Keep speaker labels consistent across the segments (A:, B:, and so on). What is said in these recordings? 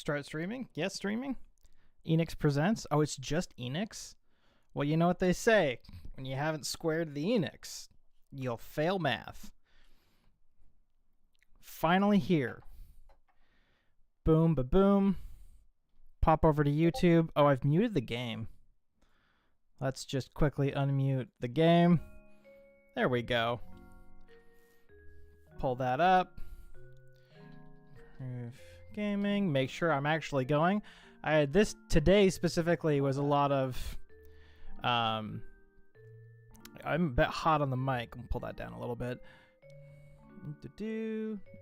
A: Start streaming? Yes, streaming. Enix presents. Oh, it's just Enix? Well, you know what they say. When you haven't squared the Enix, you'll fail math. Finally here. Boom, ba-boom. Pop over to YouTube. Oh, I've muted the game. Let's just quickly unmute the game. There we go. Pull that up. Gaming. Make sure I'm actually going. I had this today specifically was a lot of I'm a bit hot on the mic. I'll pull that down a little bit.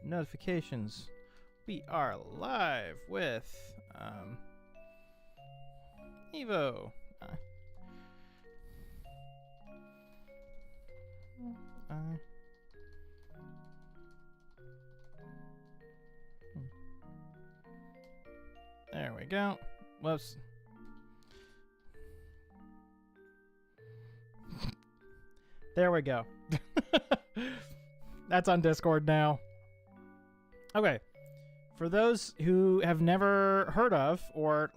A: Notifications. We are live with E.V.O. There we go. Whoops. There we go. That's on Discord now. Okay. For those who have never heard of or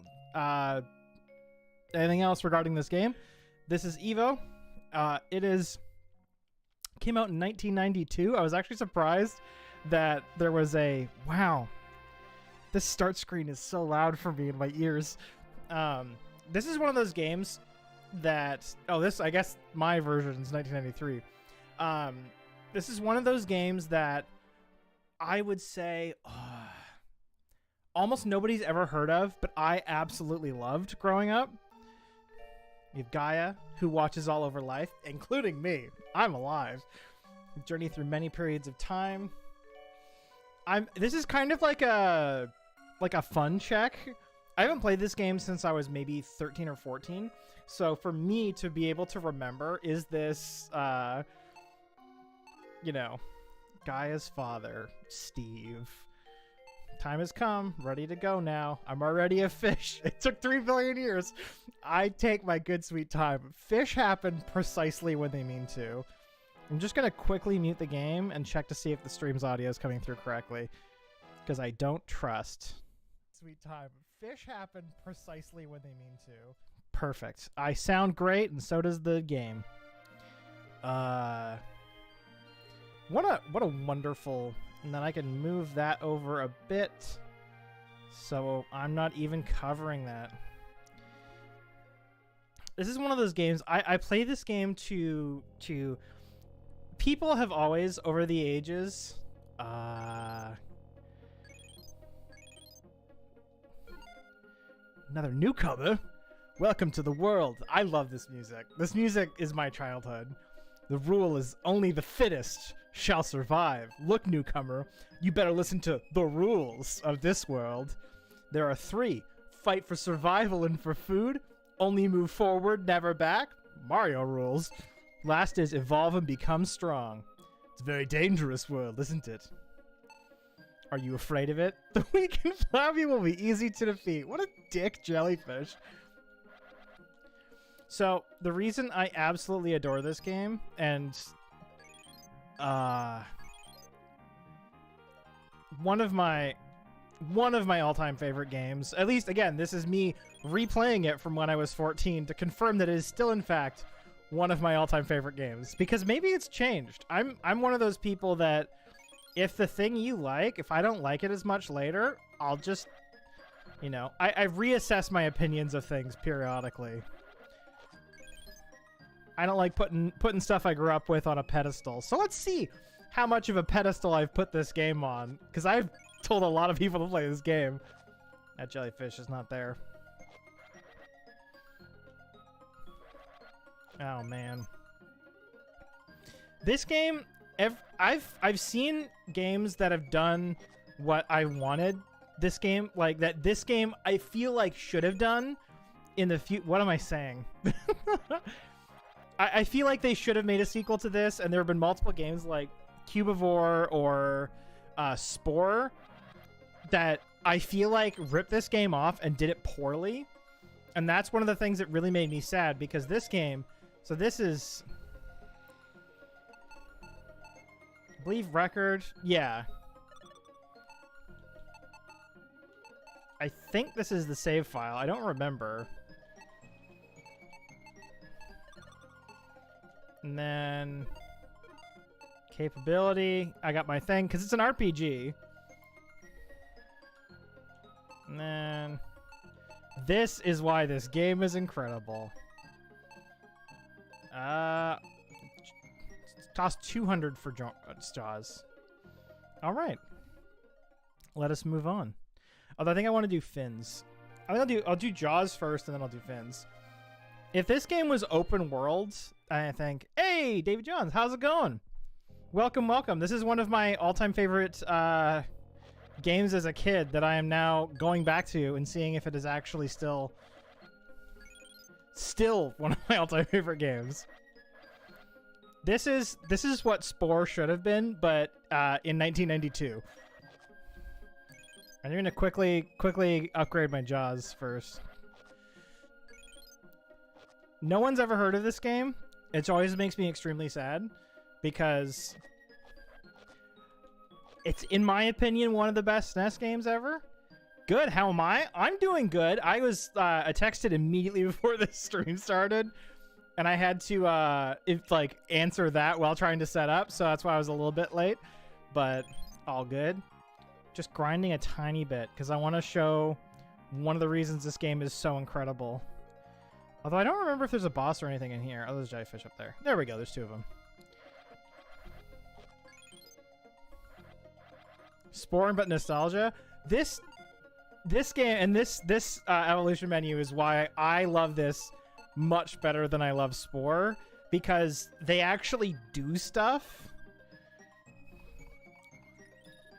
A: anything else regarding this game, this is E.V.O. It came out in 1992. I was actually surprised that there was a... Wow. This start screen is so loud for me in my ears. This is one of those games that... Oh, this... I guess my version is 1993. This is one of those games that I would say almost nobody's ever heard of, but I absolutely loved growing up. You have Gaia, who watches all over life, including me. I'm alive. Journey through many periods of time. This is kind of like a fun check. I haven't played this game since I was maybe 13 or 14. So for me to be able to remember, is this, you know, Gaia's father, Steve. Time has come, ready to go now. I'm already a fish. It took 3 billion years. I take my good sweet time. Fish happen precisely when they mean to. I'm just going to quickly mute the game and check to see if the stream's audio is coming through correctly, because I don't trust. Sweet time. Fish happen precisely when they mean to. Perfect. I sound great, and so does the game. What a wonderful... And then I can move that over a bit, so I'm not even covering that. This is one of those games, I play this game to people have always, over the ages, another newcomer. Welcome to the world. I love this music. This music is my childhood. The rule is only the fittest shall survive. Look, newcomer, you better listen to the rules of this world. There are 3. Fight for survival and for food. Only move forward, never back. Mario rules. Last is evolve and become strong. It's a very dangerous world, isn't it? Are you afraid of it? The weak and flabby will be easy to defeat. What a dick jellyfish. So, the reason I absolutely adore this game, and one of my all-time favorite games, at least, again, this is me replaying it from when I was 14 to confirm that it is still, in fact, one of my all-time favorite games, because maybe it's changed. I'm one of those people that if the thing you like, if I don't like it as much later, I'll just, you know, I reassess my opinions of things periodically. I don't like putting stuff I grew up with on a pedestal. So let's see how much of a pedestal I've put this game on, because I've told a lot of people to play this game. That jellyfish is not there. Oh man. This game, I've seen games that have done what I wanted this game, like that this game I feel like should have done in the future. What am I saying? I feel like they should have made a sequel to this, and there have been multiple games like Cubivore or Spore that I feel like ripped this game off and did it poorly. And that's one of the things that really made me sad, because this game... So this is... I believe record... Yeah. I think this is the save file. I don't remember. And then capability. I got my thing because it's an RPG. And then this is why this game is incredible. Toss 200 for Jaws. All right. Let us move on. Although I think I want to do fins. I'll do Jaws first, and then I'll do fins. If this game was open world, I think, hey, David Johns, how's it going? Welcome, welcome. This is one of my all-time favorite games as a kid that I am now going back to and seeing if it is actually still one of my all-time favorite games. This is what Spore should have been, but in 1992. I'm gonna quickly upgrade my Jaws first. No one's ever heard of this game. It always makes me extremely sad because it's, in my opinion, one of the best SNES games ever. Good. How am I? I'm doing good. I was texted immediately before the stream started, and I had to answer that while trying to set up, so that's why I was a little bit late, but all good. Just grinding a tiny bit because I want to show one of the reasons this game is so incredible. Although I don't remember if there's a boss or anything in here. Oh, there's a jellyfish up there. There we go. There's two of them. Spore but nostalgia. This game and this evolution menu is why I love this much better than I love Spore, because they actually do stuff.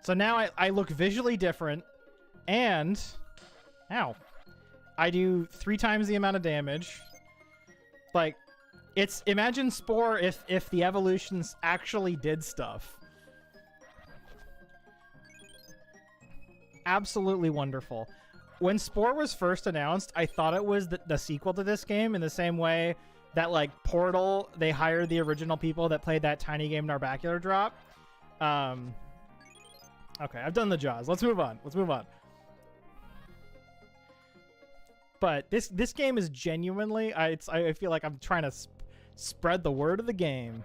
A: So now I look visually different, and ow, I do 3 times the amount of damage. Like, it's, imagine Spore if the evolutions actually did stuff. Absolutely wonderful. When Spore was first announced, I thought it was the sequel to this game, in the same way that, like, Portal, they hired the original people that played that tiny game Narbacular Drop. Okay, I've done the Jaws. Let's move on. But this game is genuinely, I feel like I'm trying to spread the word of the game.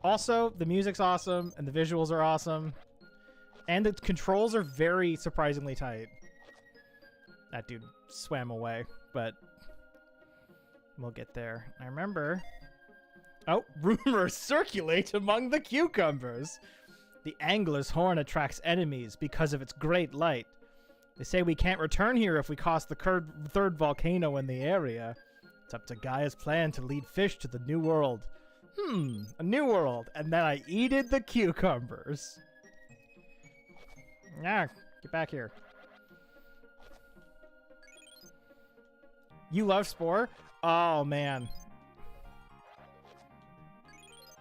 A: Also, the music's awesome, and the visuals are awesome. And the controls are very surprisingly tight. That dude swam away, but we'll get there. I remember... Oh, rumors circulate among the cucumbers. The angler's horn attracts enemies because of its great light. They say we can't return here if we cross the third volcano in the area. It's up to Gaia's plan to lead fish to the new world. A new world. And then I eated the cucumbers. Ah, get back here. You love Spore? Oh, man.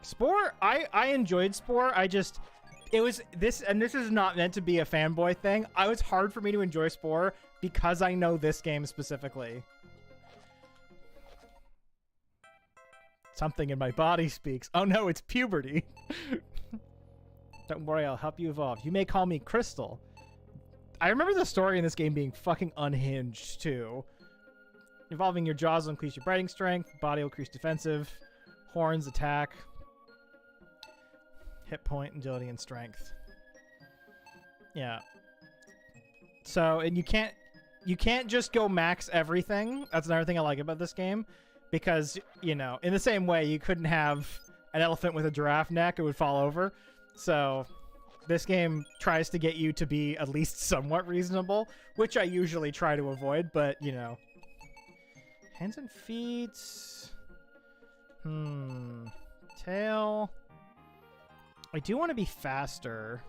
A: Spore, I enjoyed Spore. It was this, and this is not meant to be a fanboy thing. It was hard for me to enjoy Spore because I know this game specifically. Something in my body speaks. Oh no, it's puberty. Don't worry, I'll help you evolve. You may call me Crystal. I remember the story in this game being fucking unhinged too. Evolving your jaws will increase your biting strength. Body will increase defensive. Horns attack. Hit point, agility, and strength. Yeah. So, and you can't just go max everything. That's another thing I like about this game, because, you know, in the same way you couldn't have an elephant with a giraffe neck, it would fall over. So this game tries to get you to be at least somewhat reasonable, which I usually try to avoid, but, you know. Hands and feet. Tail. I do want to be faster.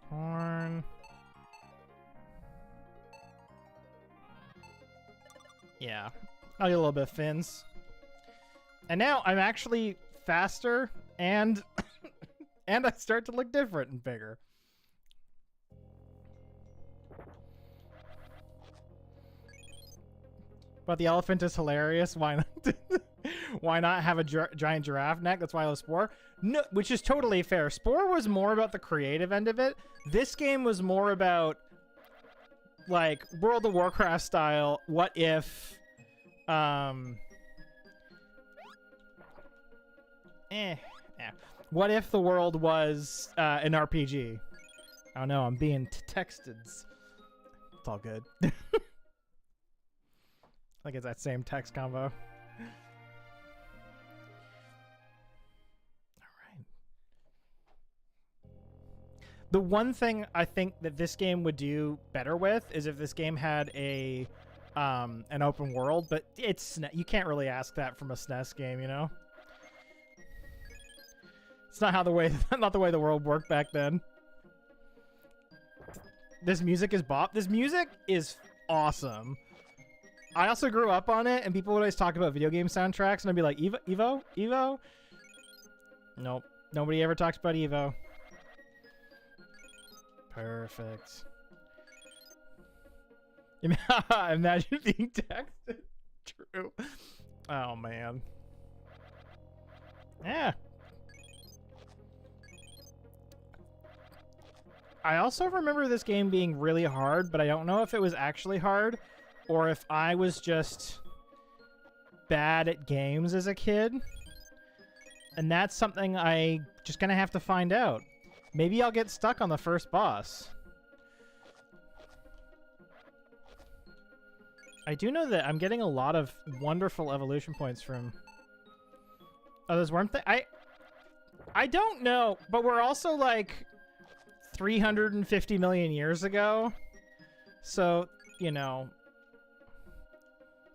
A: Horn. Yeah. I'll get a little bit of fins. And now I'm actually faster, and and I start to look different and bigger. But the elephant is hilarious. Why not? Why not have a giant giraffe neck? That's why I love Spore. No, which is totally fair. Spore was more about the creative end of it. This game was more about, like, World of Warcraft style. What if, what if the world was an RPG? I don't know. I'm being texted. It's all good. Like it's that same text combo. The one thing I think that this game would do better with is if this game had a an open world, but it's you can't really ask that from a SNES game, you know. It's not how not the way the world worked back then. This music is bop. This music is awesome. I also grew up on it, and people would always talk about video game soundtracks, and I'd be like, E.V.O? Nope. Nobody ever talks about E.V.O. Perfect. Imagine being texted. True. Oh, man. Yeah. I also remember this game being really hard, but I don't know if it was actually hard or if I was just bad at games as a kid. And that's something I just gonna have to find out. Maybe I'll get stuck on the first boss. I do know that I'm getting a lot of wonderful evolution points from... Oh, those worm thing? I don't know, but we're also like 350 million years ago. So, you know...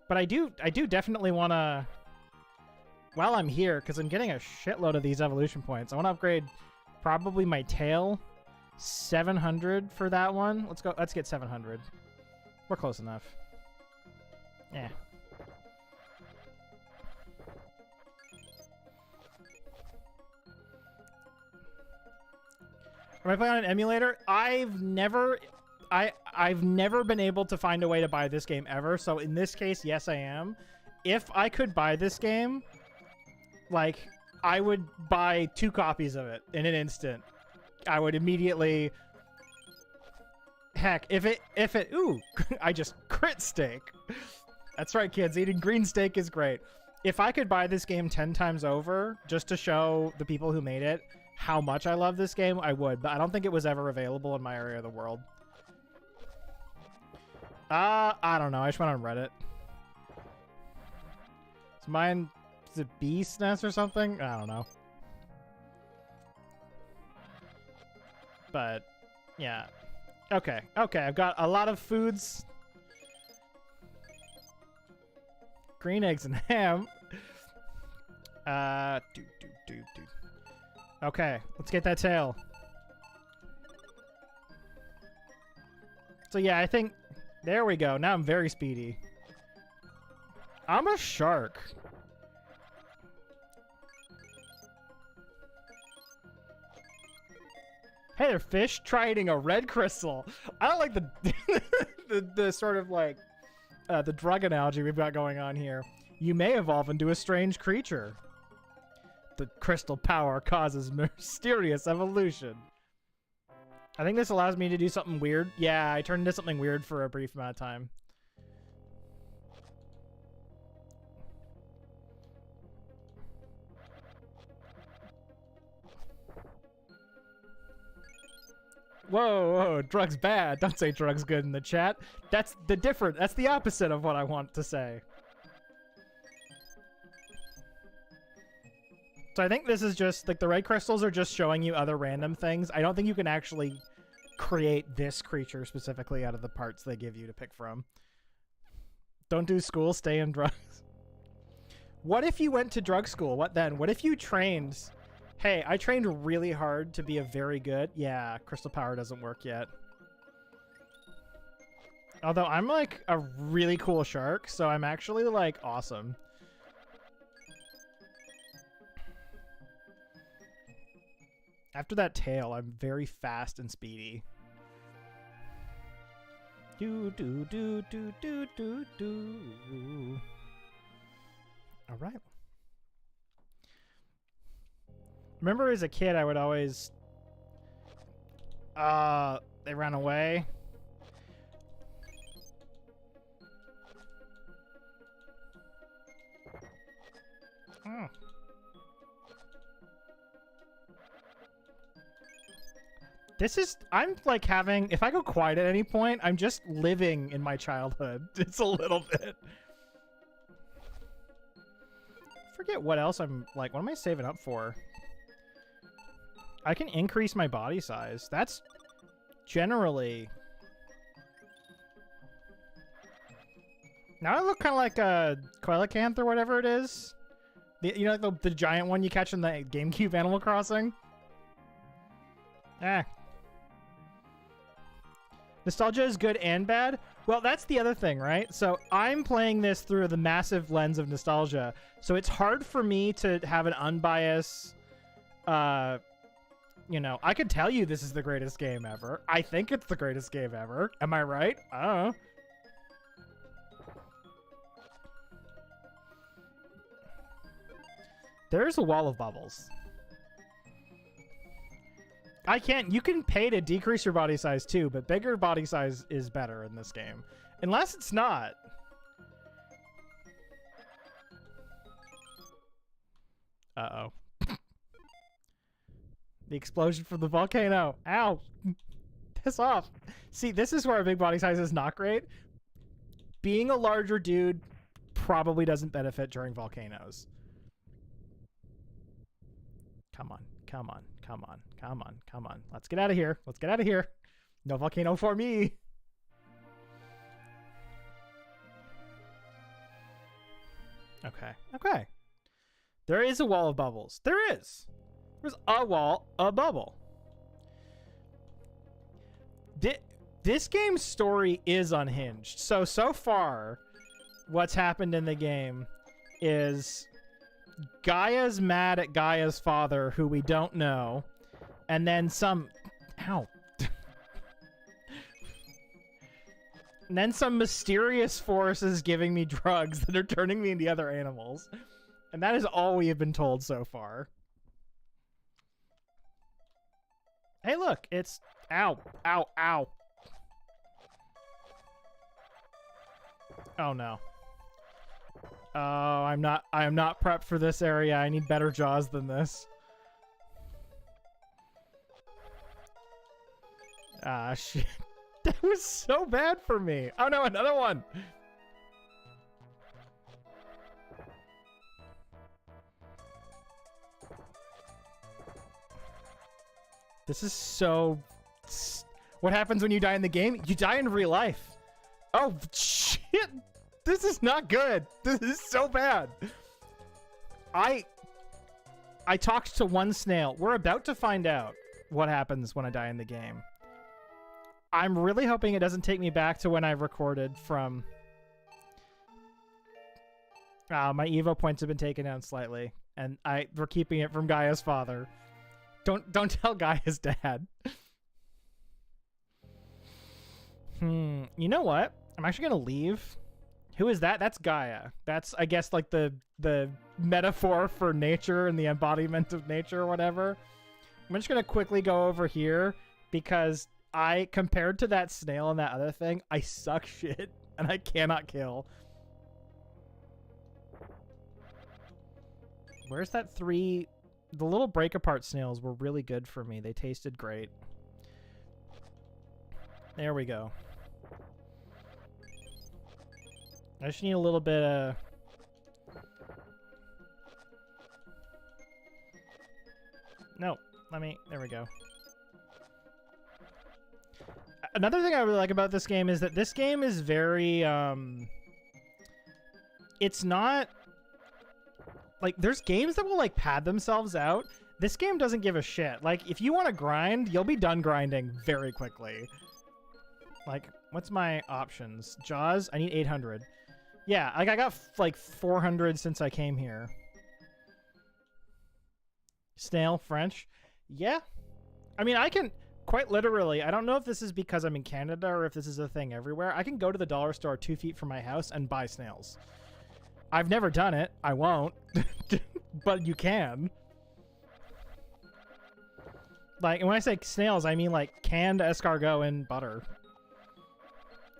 A: But I do definitely want to... While I'm here, because I'm getting a shitload of these evolution points, I want to upgrade probably my tail. 700 for that one. Let's get 700. We're close enough. Yeah. Am I playing on an emulator? I've never been able to find a way to buy this game ever. So in this case, yes, I am. If I could buy this game, like, I would buy 2 copies of it in an instant. I would immediately... Heck, if it, ooh, I just crit steak. That's right, kids. Eating green steak is great. If I could buy this game 10 times over just to show the people who made it how much I love this game, I would. But I don't think it was ever available in my area of the world. I don't know. I just went on Reddit. Is mine... Is it Beast Nest or something? I don't know. But, yeah. Okay, I've got a lot of foods. Green eggs and ham. Okay, let's get that tail. So yeah, I think... There we go. Now I'm very speedy. I'm a shark. Hey there, fish. Try eating a red crystal. I don't like the sort of like the drug analogy we've got going on here. You may evolve into a strange creature. The crystal power causes mysterious evolution. I think this allows me to do something weird. Yeah, I turned into something weird for a brief amount of time. Whoa, drugs bad. Don't say drugs good in the chat. That's the opposite of what I want to say. So I think this is just, like, the red crystals are just showing you other random things. I don't think you can actually create this creature specifically out of the parts they give you to pick from. Don't do school, stay in drugs. What if you went to drug school? What then? What if you trained... Hey, I trained really hard to be a very good... Yeah, crystal power doesn't work yet. Although I'm, like, a really cool shark, so I'm actually, like, awesome. After that tail, I'm very fast and speedy. Do, do, do, do, do, do, do. All right. Remember as a kid, I would always... they ran away. Oh. This is... I'm like having... If I go quiet at any point, I'm just living in my childhood. It's a little bit. Forget what else I'm... Like, what am I saving up for? I can increase my body size. That's generally... Now I look kind of like a coelacanth or whatever it is. You know, like the giant one you catch in the GameCube Animal Crossing? Eh. Nostalgia is good and bad? Well, that's the other thing, right? So I'm playing this through the massive lens of nostalgia. So it's hard for me to have an unbiased... you know, I could tell you this is the greatest game ever. I think it's the greatest game ever. Am I right? I don't know. There's a wall of bubbles. I can't... You can pay to decrease your body size too, but bigger body size is better in this game. Unless it's not. Uh-oh. The explosion from the volcano. Ow. Piss off. See, this is where a big body size is not great. Being a larger dude probably doesn't benefit during volcanoes. Come on, come on, come on, come on, come on. Let's get out of here. Let's get out of here. No volcano for me. Okay, okay. There is a wall of bubbles. There is. There's a wall, a bubble. This game's story is unhinged. So far, what's happened in the game is Gaia's mad at Gaia's father, who we don't know, and then some... Ow. And then some mysterious force is giving me drugs that are turning me into other animals. And that is all we have been told so far. Hey, look, it's... Ow, ow, ow. Oh, no. Oh, I am not prepped for this area. I need better jaws than this. Ah, shit. That was so bad for me. Oh, no, another one. This is so... What happens when you die in the game? You die in real life. Oh, shit. This is not good. This is so bad. I talked to one snail. We're about to find out what happens when I die in the game. I'm really hoping it doesn't take me back to when I recorded from... my EVO points have been taken down slightly. And we're keeping it from Gaia's father. Don't tell Gaia's dad. You know what? I'm actually going to leave. Who is that? That's Gaia. That's, I guess, like the metaphor for nature and the embodiment of nature or whatever. I'm just going to quickly go over here because compared to that snail and that other thing, I suck shit and I cannot kill. Where's that 3... The little break apart snails were really good for me. They tasted great. There we go. I just need a little bit of... No, there we go. Another thing I really like about this game is that this game is very, it's not... Like, there's games that will, like, pad themselves out. This game doesn't give a shit. Like, if you want to grind, you'll be done grinding very quickly. Like, what's my options? Jaws? I need 800. Yeah, like, I got, like, 400 since I came here. Snail, French? Yeah. I mean, I can, quite literally, I don't know if this is because I'm in Canada or if this is a thing everywhere. I can go to the dollar store 2 feet from my house and buy snails. I've never done it. I won't. But you can. Like, and when I say snails, I mean like canned escargot in butter.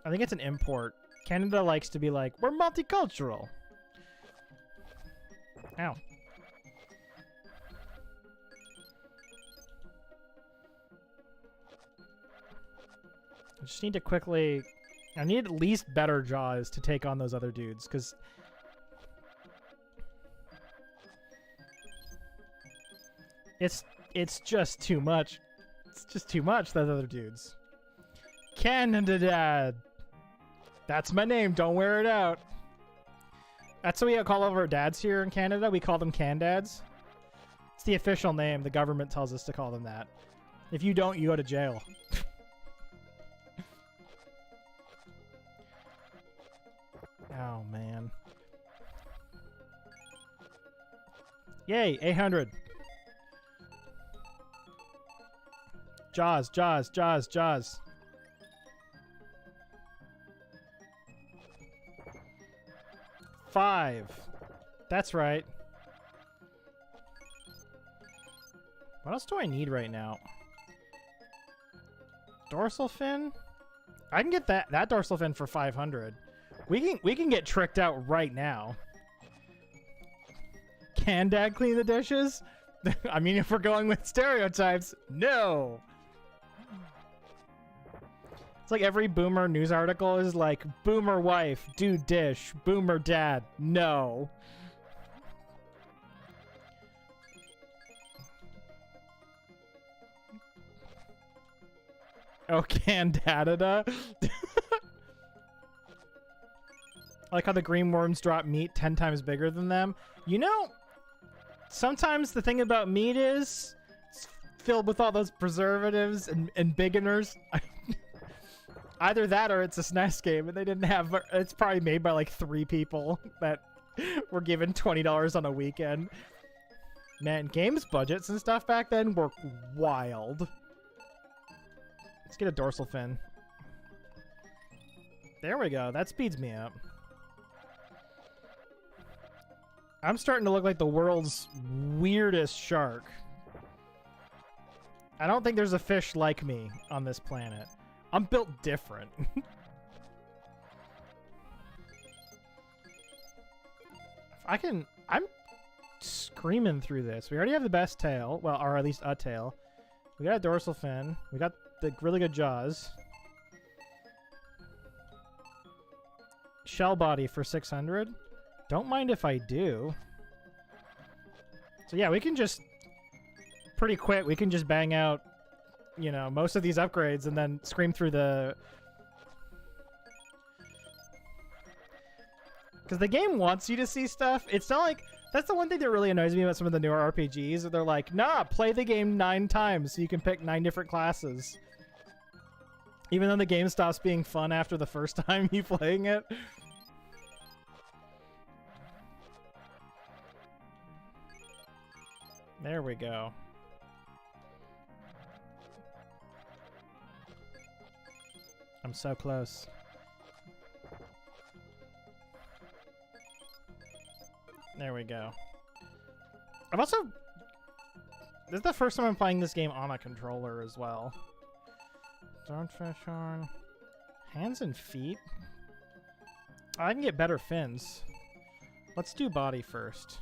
A: I think it's an import. Canada likes to be like, we're multicultural. Ow. I just need to quickly... I need at least better jaws to take on those other dudes, because... It's just too much. It's just too much, those other dudes. Canada Dad! That's my name, don't wear it out. That's what we call all of our dads here in Canada. We call them Can Dads. It's the official name. The government tells us to call them that. If you don't, you go to jail. Oh, man. Yay, 800. Jaws, Jaws, Jaws, Jaws. Five. That's right. What else do I need right now? Dorsal fin? I can get that dorsal fin for 500. We can get tricked out right now. Can Dad clean the dishes? I mean, if we're going with stereotypes, no. It's like every boomer news article is like, boomer wife, do dish, boomer dad, no. Oh, Candada. I like how the green worms drop meat 10 times bigger than them. You know, sometimes the thing about meat is it's filled with all those preservatives and bigoners. Either that or it's a SNES game and they didn't have... It's probably made by like 3 people that were given $20 on a weekend. Man, games budgets and stuff back then were wild. Let's get a dorsal fin. There we go. That speeds me up. I'm starting to look like the world's weirdest shark. I don't think there's a fish like me on this planet. I'm built different. I'm screaming through this. We already have the best tail. Well, or at least a tail. We got a dorsal fin. We got the really good jaws. Shell body for 600. Don't mind if I do. So yeah, we can just pretty quick. We can just bang out, you know, most of these upgrades and then scream through the... Because the game wants you to see stuff. It's not like... That's the one thing that really annoys me about some of the newer RPGs. They're like, nah, play the game 9 times so you can pick 9 different classes. Even though the game stops being fun after the first time you playing it. There we go. I'm so close. There we go. I've also... This is the first time I'm playing this game on a controller as well. Swordfish horn. Hands and feet? I can get better fins. Let's do body first.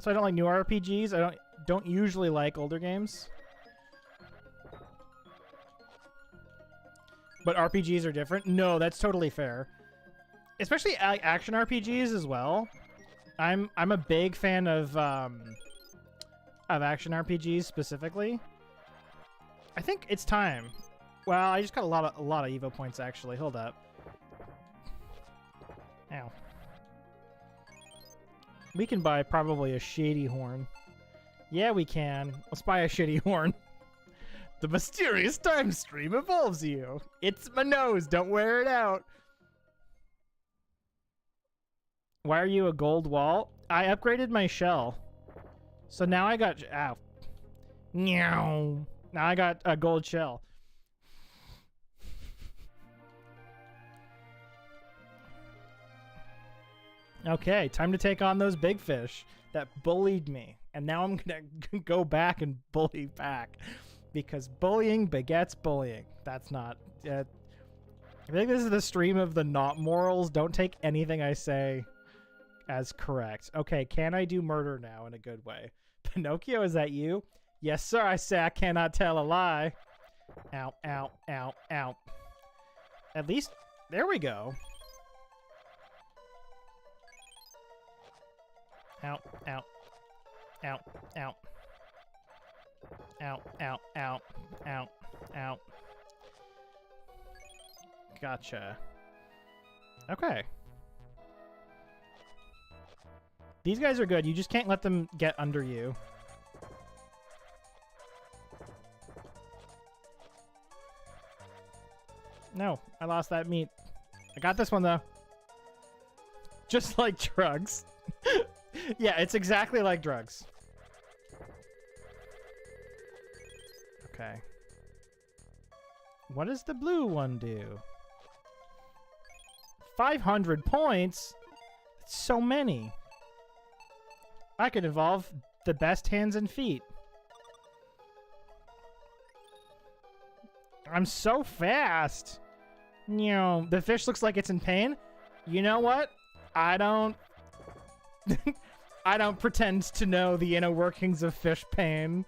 A: So I don't like new RPGs. I don't usually like older games. But RPGs are different? No, that's totally fair. Especially action RPGs as well. I'm a big fan of action RPGs specifically. I think it's time. Well, I just got a lot of EVO points actually. Hold up. Ow. We can buy probably a shady horn. Yeah, we can. Let's buy a shitty horn. The mysterious time stream evolves you. It's my nose. Don't wear it out. Why are you a gold wall? I upgraded my shell. So now I got... Ow. Meow. Now I got a gold shell. Okay, time to take on those big fish that bullied me. And now I'm gonna go back and bully back, because bullying begets bullying. That's not. I think this is the stream of the not morals. Don't take anything I say as correct. Okay, can I do murder now in a good way? Pinocchio, is that you? Yes, sir. I say I cannot tell a lie. Ow, ow, ow, ow. At least, there we go. Ow, ow. Ow, ow. Ow, ow, ow, ow, ow. Gotcha. Okay. These guys are good. You just can't let them get under you. No, I lost that meat. I got this one, though. Just like drugs. Yeah, it's exactly like drugs. Okay. What does the blue one do? 500 points? That's so many. I could evolve the best hands and feet. I'm so fast. You know, the fish looks like it's in pain. You know what? I don't... I don't pretend to know the inner workings of fish pain.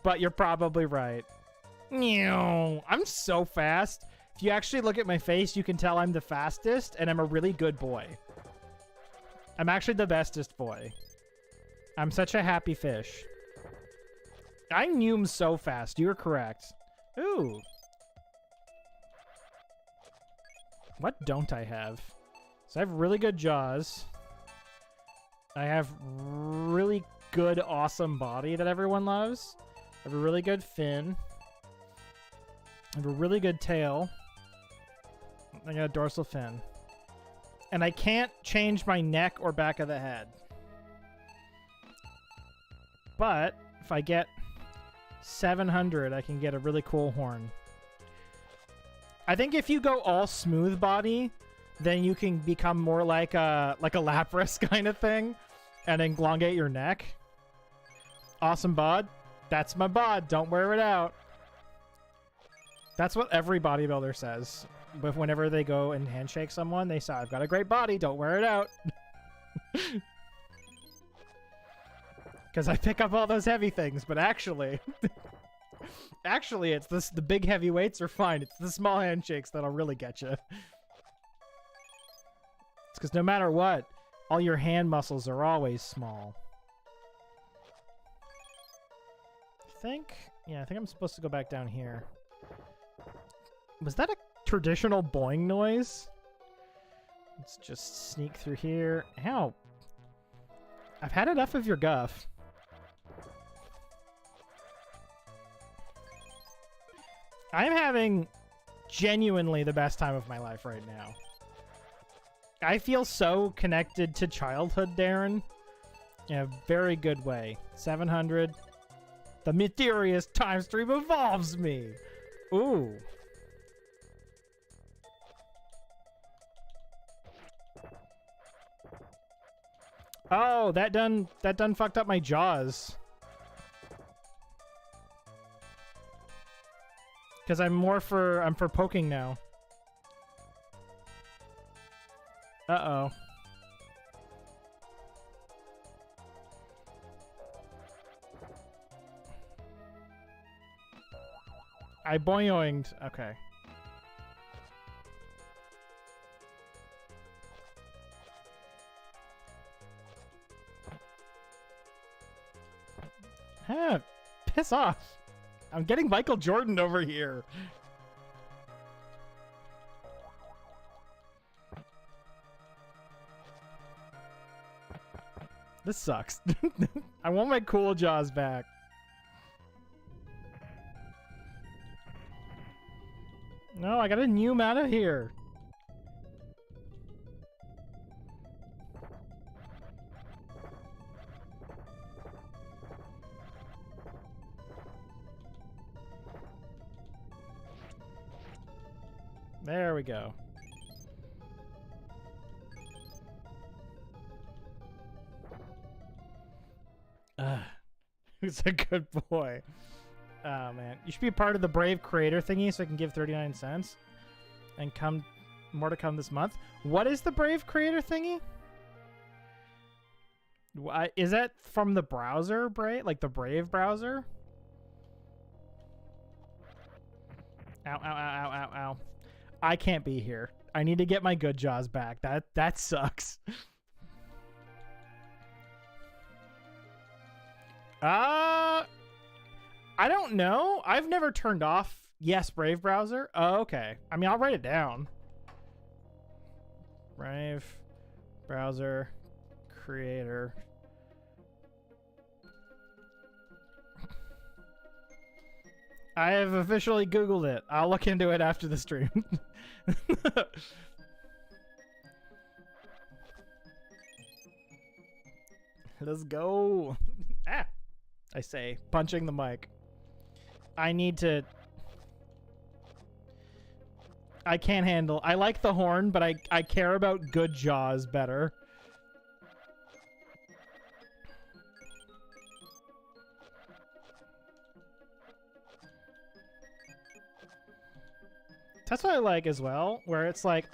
A: But you're probably right. I'm so fast. If you actually look at my face, you can tell I'm the fastest, and I'm a really good boy. I'm actually the bestest boy. I'm such a happy fish. I knew so fast. You're correct. Ooh. What don't I have? So I have really good jaws. I have really good, awesome body that everyone loves. I have a really good fin. I have a really good tail. I got a dorsal fin. And I can't change my neck or back of the head. But if I get 700, I can get a really cool horn. I think if you go all smooth body, then you can become more like a Lapras kind of thing and elongate your neck. Awesome bod. That's my bod. Don't wear it out. That's what every bodybuilder says. But whenever they go and handshake someone, they say, I've got a great body. Don't wear it out. Because I pick up all those heavy things, but actually... actually, it's this, the big heavy weights are fine. It's the small handshakes that'll really get you. It's because no matter what, all your hand muscles are always small. Yeah, I think I'm supposed to go back down here. Was that a traditional boing noise? Let's just sneak through here. Ow. I've had enough of your guff. I'm having genuinely the best time of my life right now. I feel so connected to childhood, Deron. In a very good way. 700. The mysterious time stream evolves me. Ooh. Oh, that done fucked up my jaws. Because I'm for poking now. Uh-oh. I boinged. Okay. Huh, piss off. I'm getting Michael Jordan over here. This sucks. I want my cool jaws back. No, I gotta new out of here. There we go. Who's a good boy? Oh man, you should be a part of the Brave Creator thingy so I can give 39 cents. And more to come this month. What is the Brave Creator thingy? Is that from the browser, Brave? Like the Brave browser? Ow, ow, ow, ow, ow, ow. I can't be here. I need to get my good jaws back. That sucks. I don't know. I've never turned off yes Brave browser. Oh, okay. I mean, I'll write it down. Brave browser creator. I have officially Googled it. I'll look into it after the stream. Let's go. Ah, I say, punching the mic. I need to... I can't handle... I like the horn, but I care about good jaws better. That's what I like as well, where it's like,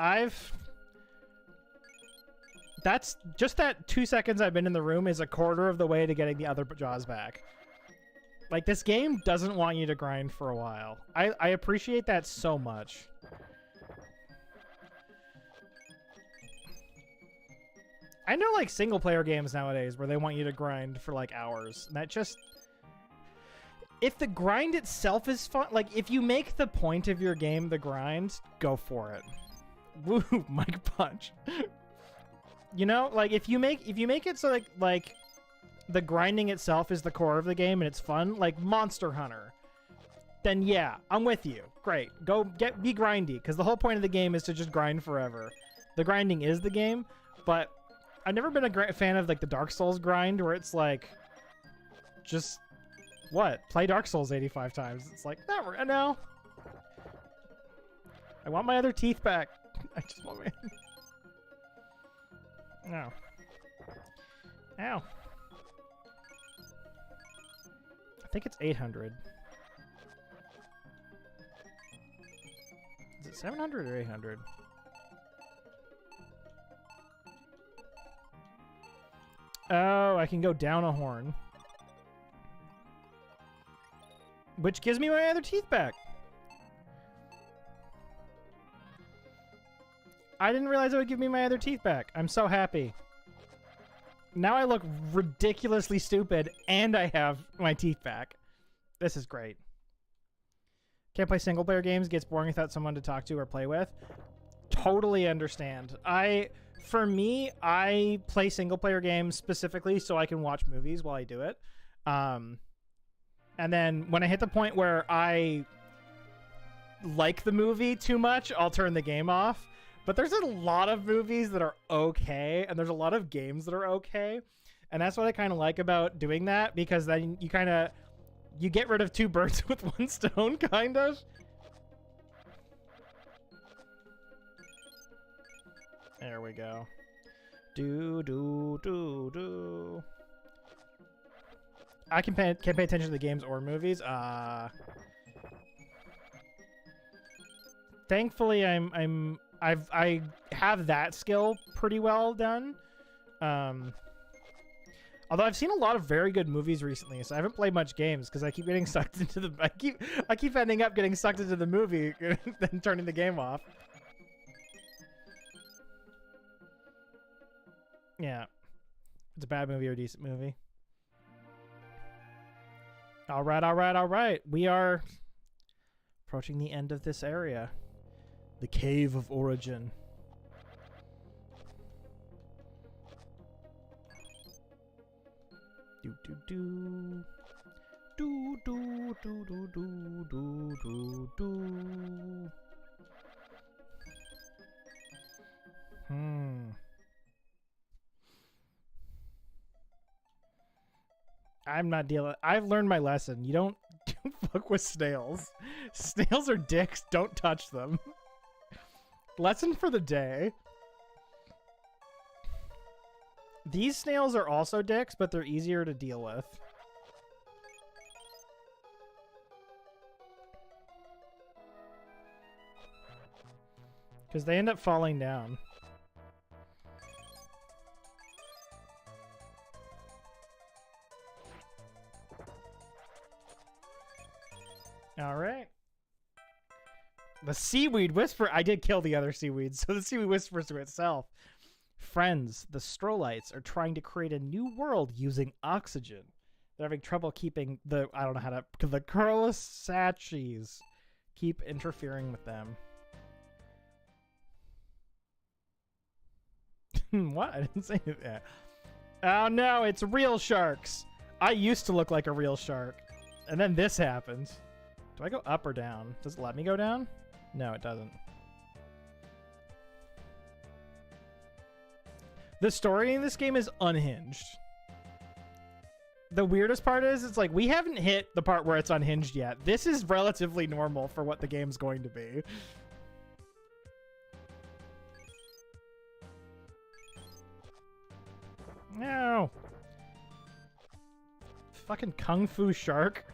A: that's just that 2 seconds I've been in the room is a quarter of the way to getting the other jaws back. Like, this game doesn't want you to grind for a while. I appreciate that so much. I know, like, single-player games nowadays where they want you to grind for, like, hours. And that just... If the grind itself is fun, like, if you make the point of your game the grind, go for it. Woo, mic punch. You know, like, if you make it so, like, the grinding itself is the core of the game and it's fun, like Monster Hunter, then yeah, I'm with you. Great. Be grindy, because the whole point of the game is to just grind forever. The grinding is the game, but I've never been a fan of, like, the Dark Souls grind, where it's, like, just... What? Play Dark Souls 85 times. It's like, no. I want my other teeth back. I just want my... No. Ow. I think it's 800. Is it 700 or 800? Oh, I can go down a horn. Which gives me my other teeth back. I didn't realize it would give me my other teeth back. I'm so happy. Now I look ridiculously stupid, and I have my teeth back. This is great. Can't play single-player games. Gets boring without someone to talk to or play with. Totally understand. For me, I play single-player games specifically so I can watch movies while I do it. And then when I hit the point where I like the movie too much, I'll turn the game off. But there's a lot of movies that are okay, and there's a lot of games that are okay. And that's what I kind of like about doing that, because then you get rid of two birds with one stone, kind of. There we go. Do. I can't pay attention to the games or movies. Thankfully, I have that skill pretty well done. Although I've seen a lot of very good movies recently, so I haven't played much games because I keep getting sucked into the. I keep ending up getting sucked into the movie, then turning the game off. Yeah, it's a bad movie or a decent movie. All right. We are approaching the end of this area. The Cave of Origin. Do. I'm not dealing. I've learned my lesson. You don't fuck with snails. Snails are dicks. Don't touch them. Lesson for the day. These snails are also dicks, but they're easier to deal with. Because they end up falling down. All right. The seaweed whisper. I did kill the other seaweed, so the seaweed whispers to itself. Friends, the Strolites are trying to create a new world using oxygen. They're having trouble keeping the, I don't know how to, the Curlisachis keep interfering with them. What? I didn't say that. Oh no, it's real sharks. I used to look like a real shark. And then this happened. Do I go up or down? Does it let me go down? No, it doesn't. The story in this game is unhinged. The weirdest part is, it's like, we haven't hit the part where it's unhinged yet. This is relatively normal for what the game's going to be. No. Fucking Kung Fu Shark.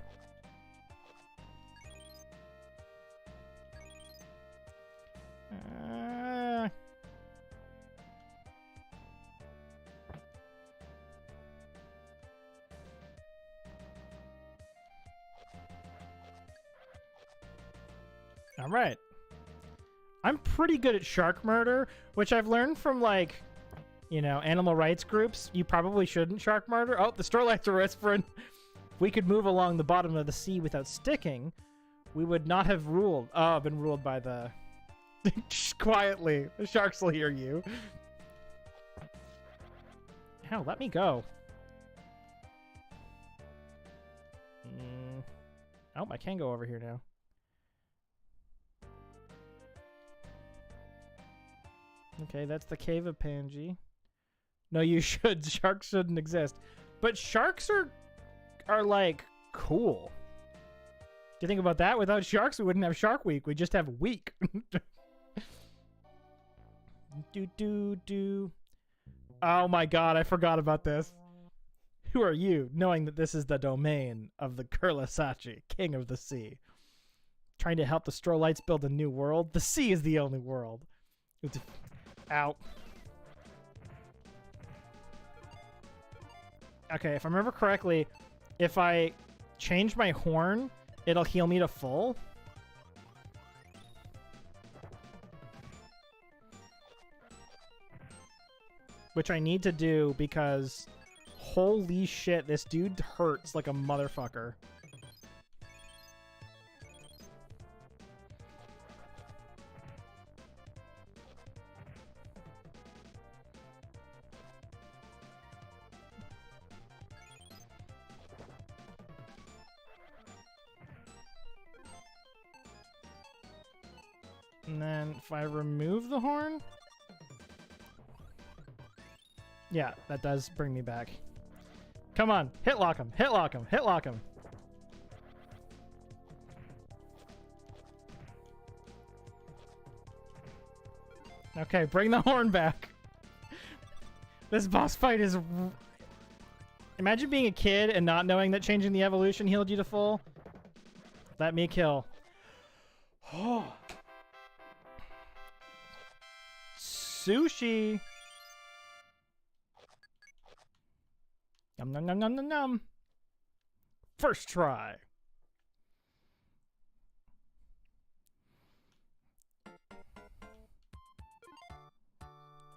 A: All right. I'm pretty good at shark murder, which I've learned from, like, you know, animal rights groups. You probably shouldn't shark murder. Oh, the Strolites are whispering. If we could move along the bottom of the sea without sticking, we would not have ruled. Oh, been ruled by the... Quietly. The sharks will hear you. Hell, let me go. Oh, I can go over here now. Okay, that's the Cave of Pangaea. No, you should. Sharks shouldn't exist. But sharks are like, cool. Do you think about that? Without sharks, we wouldn't have Shark Week. We'd just have week. Do. Oh my god, I forgot about this. Who are you, knowing that this is the domain of the Curlisachi, king of the sea? Trying to help the Strolites build a new world? The sea is the only world. Out. Okay, if I remember correctly, if I change my horn, it'll heal me to full. Which I need to do because holy shit, this dude hurts like a motherfucker. And then if I remove the horn... Yeah, that does bring me back. Come on, hit lock him, hit lock him, hit lock him. Okay, bring the horn back. This boss fight is... Imagine being a kid and not knowing that changing the evolution healed you to full. Let me kill. Oh. Sushi. Yum, nom, nom, nom, nom, nom. First try.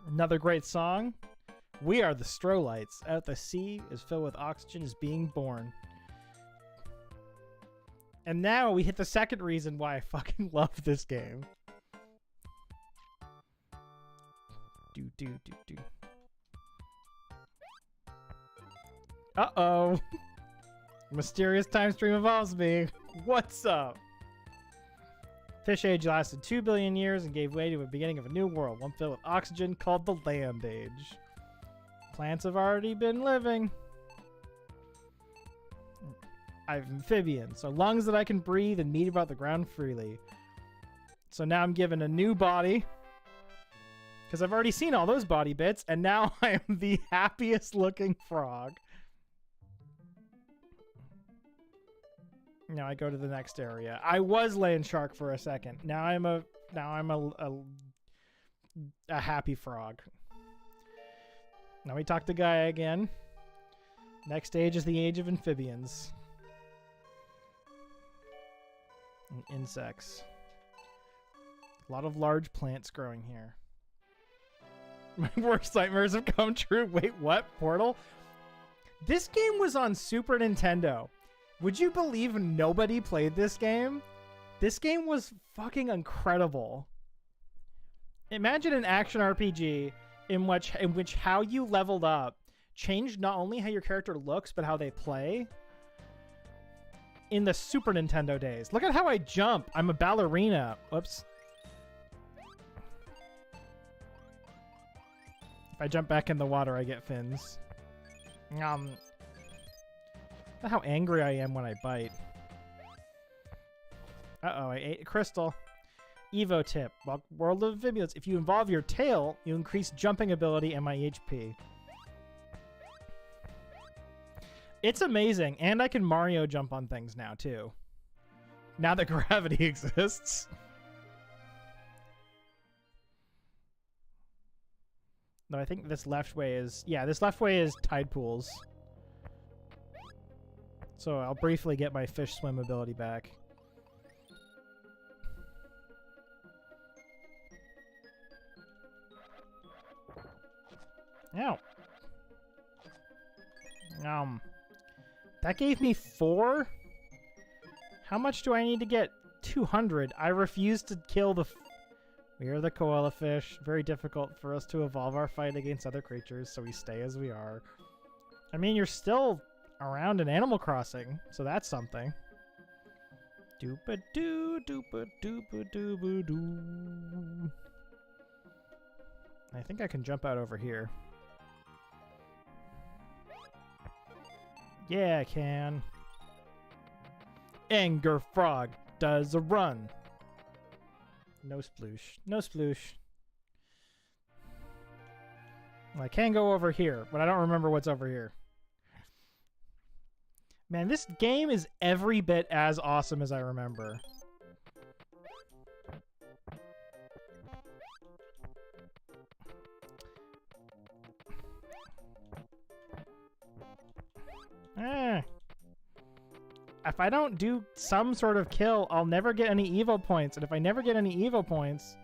A: Another great song. We are the Strolites. Out the sea is filled with oxygen is being born. And now we hit the second reason why I fucking love this game. Do. Uh-oh. Mysterious time stream involves me. What's up? Fish age lasted 2 billion years and gave way to a beginning of a new world, one filled with oxygen called the Land Age. Plants have already been living. I'm amphibian, so lungs that I can breathe and meet about the ground freely. So now I'm given a new body. Because I've already seen all those body bits, and now I am the happiest looking frog. Now I go to the next area. I was land shark for a second. Now I'm a a happy frog. Now we talk to Gaia again. Next stage is the age of amphibians. And insects. A lot of large plants growing here. My worst nightmares have come true. Wait, what? Portal? This game was on Super Nintendo. Would you believe nobody played this game? This game was fucking incredible. Imagine an action RPG in which how you leveled up changed not only how your character looks, but how they play. In the Super Nintendo days. Look at how I jump. I'm a ballerina. Whoops. If I jump back in the water, I get fins. Look at how angry I am when I bite. Uh-oh, I ate a crystal. E.V.O tip. Well, World of Amphibians. If you involve your tail, you increase jumping ability and my HP. It's amazing. And I can Mario jump on things now, too. Now that gravity exists. No, I think this left way is... Yeah, this left way is tide pools. So I'll briefly get my fish swim ability back. Ow. That gave me 4? How much do I need to get? 200. I refuse to kill the... We are the koala fish. Very difficult for us to evolve our fight against other creatures, so we stay as we are. I mean, you're still around in Animal Crossing, so that's something. Doopa-doo, doopa-doopa-doopa-doo. I think I can jump out over here. Yeah, I can. Anger Frog does a run. No sploosh. No sploosh. Well, I can go over here, but I don't remember what's over here. Man, this game is every bit as awesome as I remember. If I don't do some sort of kill, I'll never get any EVO points. And if I never get any EVO points,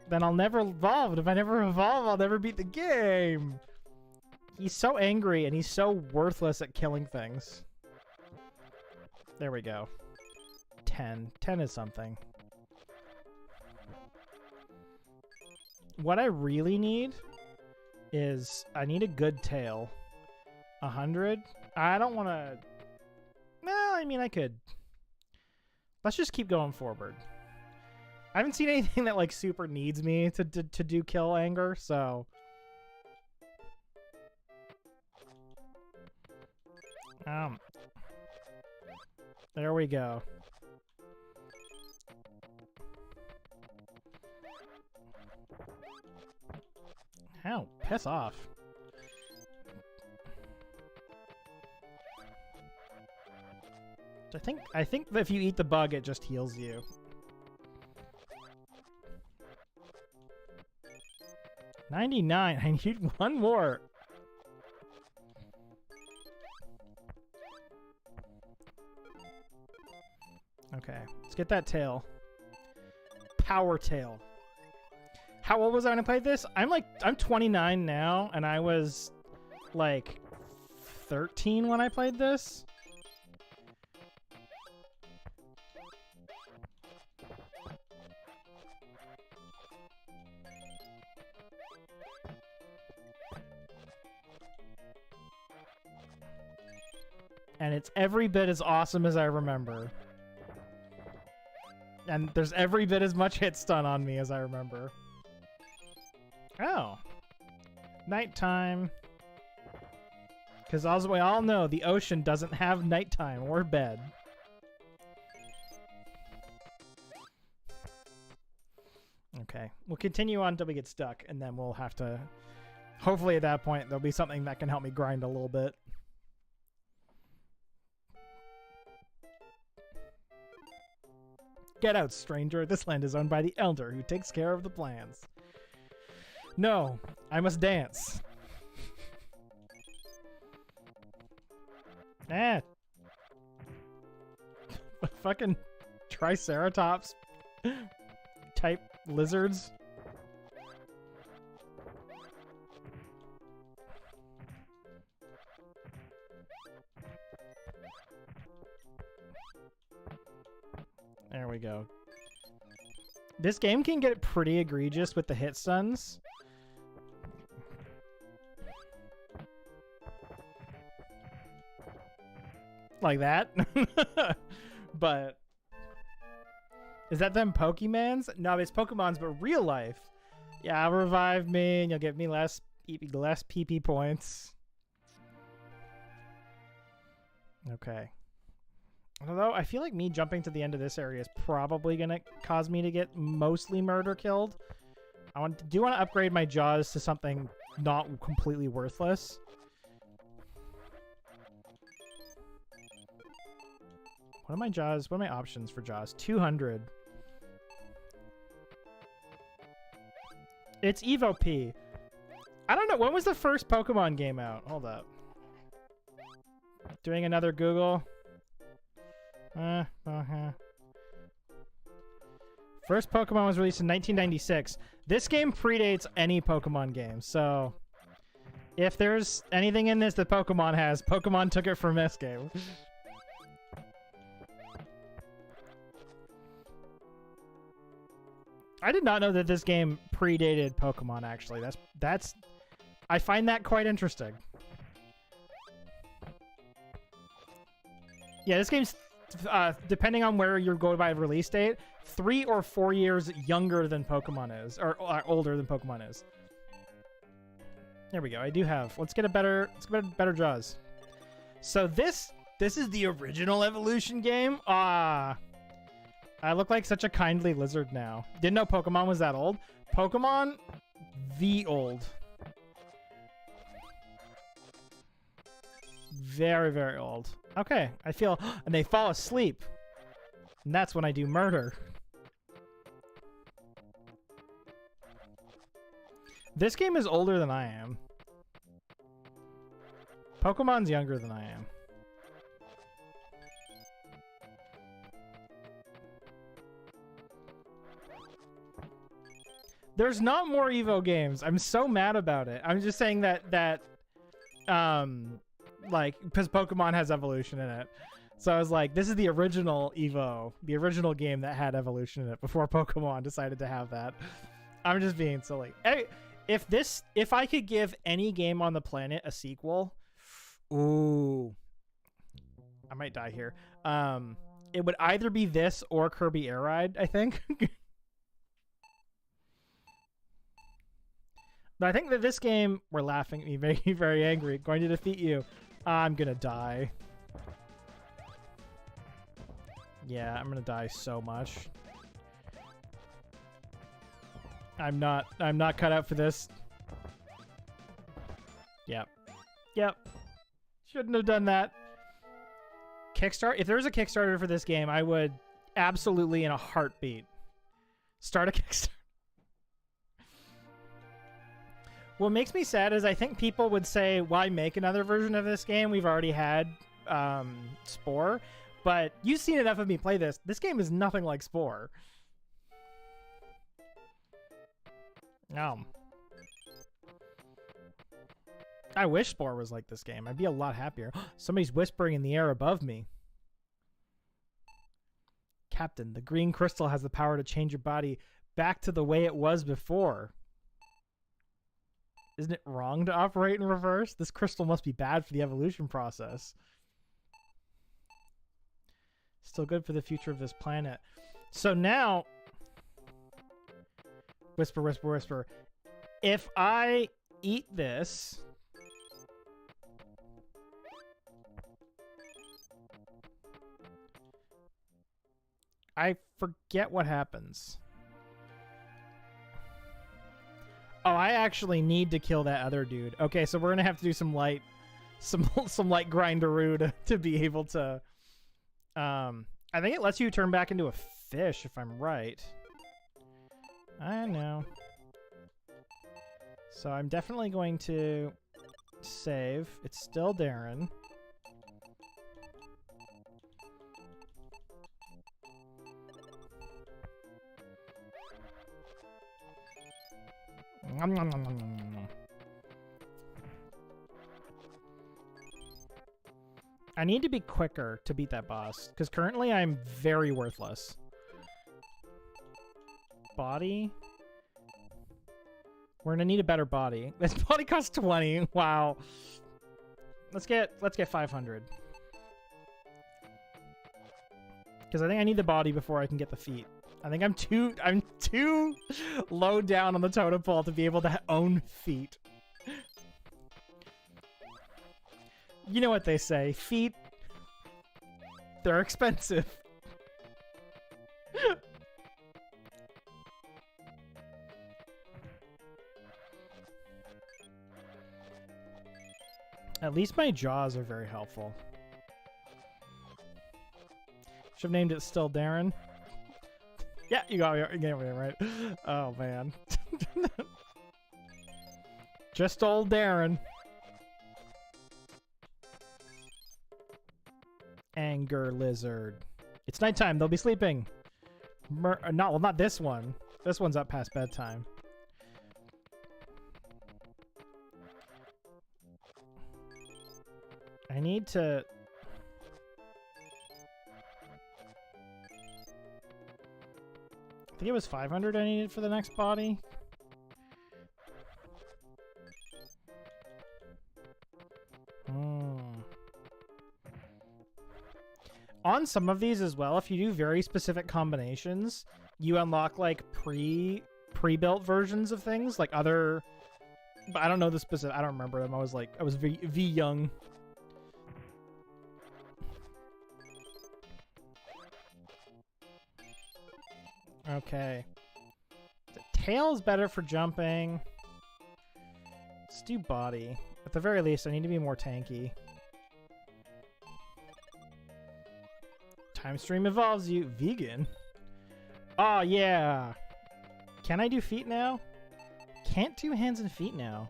A: then I'll never evolve. And if I never evolve, I'll never beat the game. He's so angry and he's so worthless at killing things. There we go. 10. 10 is something. What I really need is I need a good tail. 100? I don't want to... Well, I mean, I could. Let's just keep going forward. I haven't seen anything that, like, super needs me to do kill anger, so... There we go. Ow, piss off. I think that if you eat the bug, it just heals you. $99. I need one more. Okay, let's get that tail. Power tail. How old was I when I played this? I'm 29 now, and I was like 13 when I played this. And it's every bit as awesome as I remember. And there's every bit as much hit stun on me as I remember. Oh. Nighttime. Because as we all know, the ocean doesn't have nighttime or bed. Okay. We'll continue on until we get stuck, and then we'll have to... Hopefully at that point, there'll be something that can help me grind a little bit. Get out, stranger. This land is owned by the Elder, who takes care of the plans. No, I must dance. Ah. Fucking triceratops type lizards. There we go. This game can get pretty egregious with the hit stuns. Like that. But is that them Pokemons? No, it's Pokemons, but real life. Yeah, revive me and you'll give me less PP points. Okay. Although I feel like me jumping to the end of this area is probably gonna cause me to get mostly murder killed. I do want to upgrade my jaws to something not completely worthless. What are my jaws? What are my options for jaws? 200. It's EVOP. I don't know. When was the first Pokemon game out? Hold up. Doing another Google. First Pokemon was released in 1996. This game predates any Pokemon game, so if there's anything in this that Pokemon has, Pokemon took it from this game. I did not know that this game predated Pokemon, actually. That's I find that quite interesting. Yeah, this game's depending on where you're going by release date, 3 or 4 years younger than Pokemon is, or older than Pokemon is. There we go. I do have. Let's get a better jaws. So this is the original evolution game. I look like such a kindly lizard now. Didn't know Pokemon was that old. Pokemon the old. Very, very old. Okay, I feel... And they fall asleep. And that's when I do murder. This game is older than I am. Pokemon's younger than I am. There's not more EVO games. I'm so mad about it. I'm just saying that like, because Pokemon has evolution in it. So I was like, this is the original EVO, the original game that had evolution in it before Pokemon decided to have that. I'm just being silly. Hey, if I could give any game on the planet a sequel, ooh, I might die here. It would either be this or Kirby Air Ride, I think. But I think that this game, we're laughing at me, making me very angry, going to defeat you. I'm gonna die. Yeah, I'm gonna die so much. I'm not cut out for this. Yep. Shouldn't have done that. Kickstart? If there was a Kickstarter for this game, I would absolutely, in a heartbeat, start a Kickstarter. What makes me sad is I think people would say, why make another version of this game? We've already had Spore. But you've seen enough of me play this. This game is nothing like Spore. I wish Spore was like this game. I'd be a lot happier. Somebody's whispering in the air above me. Captain, the green crystal has the power to change your body back to the way it was before. Isn't it wrong to operate in reverse? This crystal must be bad for the evolution process. Still good for the future of this planet. So now... Whisper, whisper, whisper. If I eat this... I forget what happens. Oh, I actually need to kill that other dude. Okay, so we're gonna have to do some light grindaroo to be able to. I think it lets you turn back into a fish, if I'm right. I know. So I'm definitely going to save. It's still Deron. Nom, nom, nom, nom, nom, nom. I need to be quicker to beat that boss, because currently I'm very worthless. Body? We're gonna need a better body. This body costs 20. Wow. Let's get 500. Because I think I need the body before I can get the feet. I think I'm too low down on the totem pole to be able to own feet. You know what they say, feet, they're expensive. At least my jaws are very helpful. Should have named it Still Deron. Yeah, you got me right. Oh, man. Just old Deron. Anger lizard. It's nighttime. They'll be sleeping. Not this one. This one's up past bedtime. I need to... I think it was 500 I needed for the next body. On some of these as well, if you do very specific combinations, you unlock like pre-built versions of things, like other... But I don't know the specific... I don't remember them. I was V young. Okay. The tail is better for jumping. Let's do body. At the very least, I need to be more tanky. Time stream evolves you. Vegan? Oh, yeah. Can I do feet now? Can't do hands and feet now.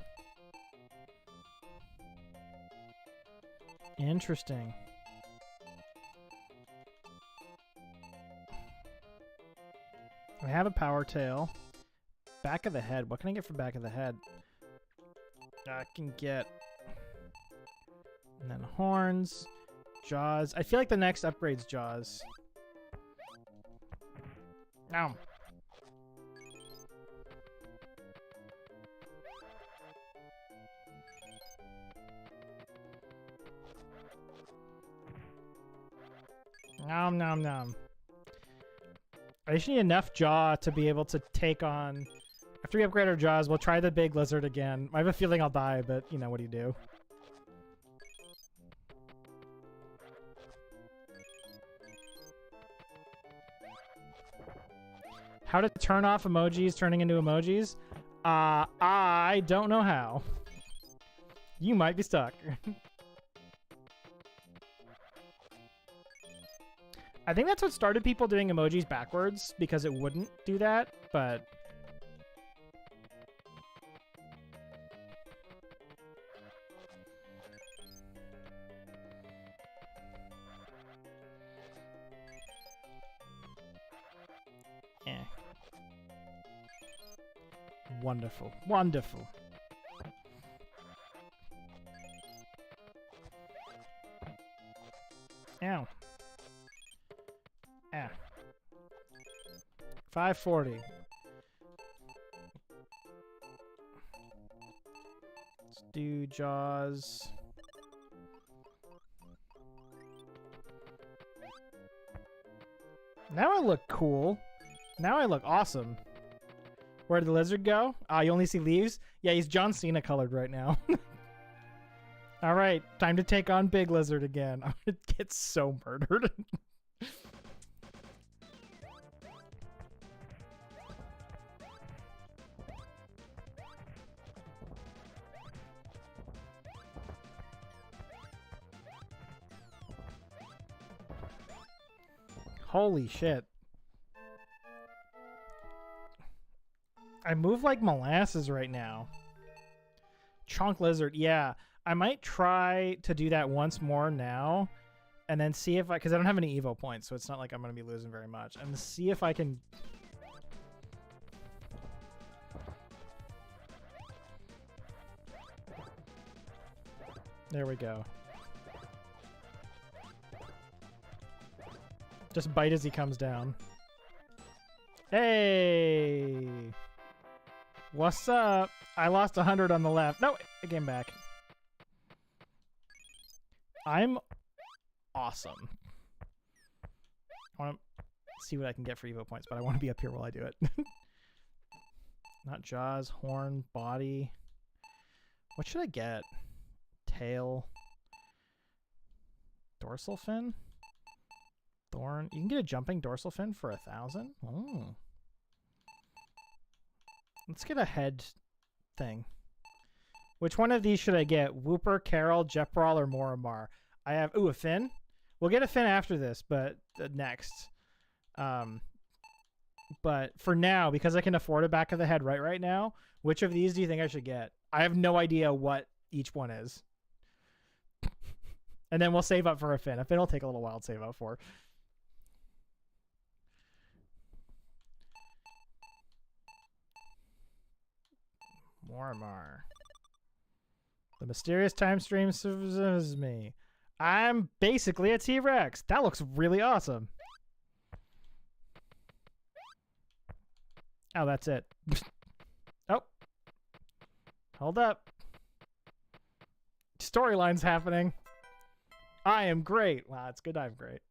A: Interesting. I have a power tail. Back of the head. What can I get for back of the head? I can get... And then horns. Jaws. I feel like the next upgrade's jaws. Ow. Nom nom nom. I just need enough jaw to be able to take on... After we upgrade our jaws, we'll try the big lizard again. I have a feeling I'll die, but, you know, what do you do? How to turn off emojis turning into emojis? I don't know how. You might be stuck. I think that's what started people doing emojis backwards, because it wouldn't do that, but... Eh. Wonderful. Wonderful. Ow. Ah. 540. Let's do jaws. Now I look cool. Now I look awesome. Where did the lizard go? You only see leaves? Yeah, he's John Cena colored right now. Alright, time to take on Big Lizard again. I'm gonna get so murdered. Holy shit. I move like molasses right now. Chonk lizard, yeah. I might try to do that once more now, and then see if because I don't have any EVO points, so it's not like I'm going to be losing very much. And see if I can... There we go. Just bite as he comes down. Hey! What's up? I lost 100 on the left. No, I came back. I'm awesome. I want to see what I can get for EVO points, but I want to be up here while I do it. Not jaws, horn, body. What should I get? Tail. Dorsal fin? Thorn. You can get a jumping dorsal fin for 1,000? Oh. Let's get a head thing. Which one of these should I get? Whooper, Carol, Jeprol, or Moramar? I have... Ooh, a fin? We'll get a fin after this, but next. But for now, because I can afford a back of the head right now, which of these do you think I should get? I have no idea what each one is. And then we'll save up for a fin. A fin will take a little while to save up for. Moramar. The mysterious time stream serves me. I'm basically a T-Rex. That looks really awesome. Oh, that's it. Oh. Hold up. Storyline's happening. I am great. Wow, it's good I'm great.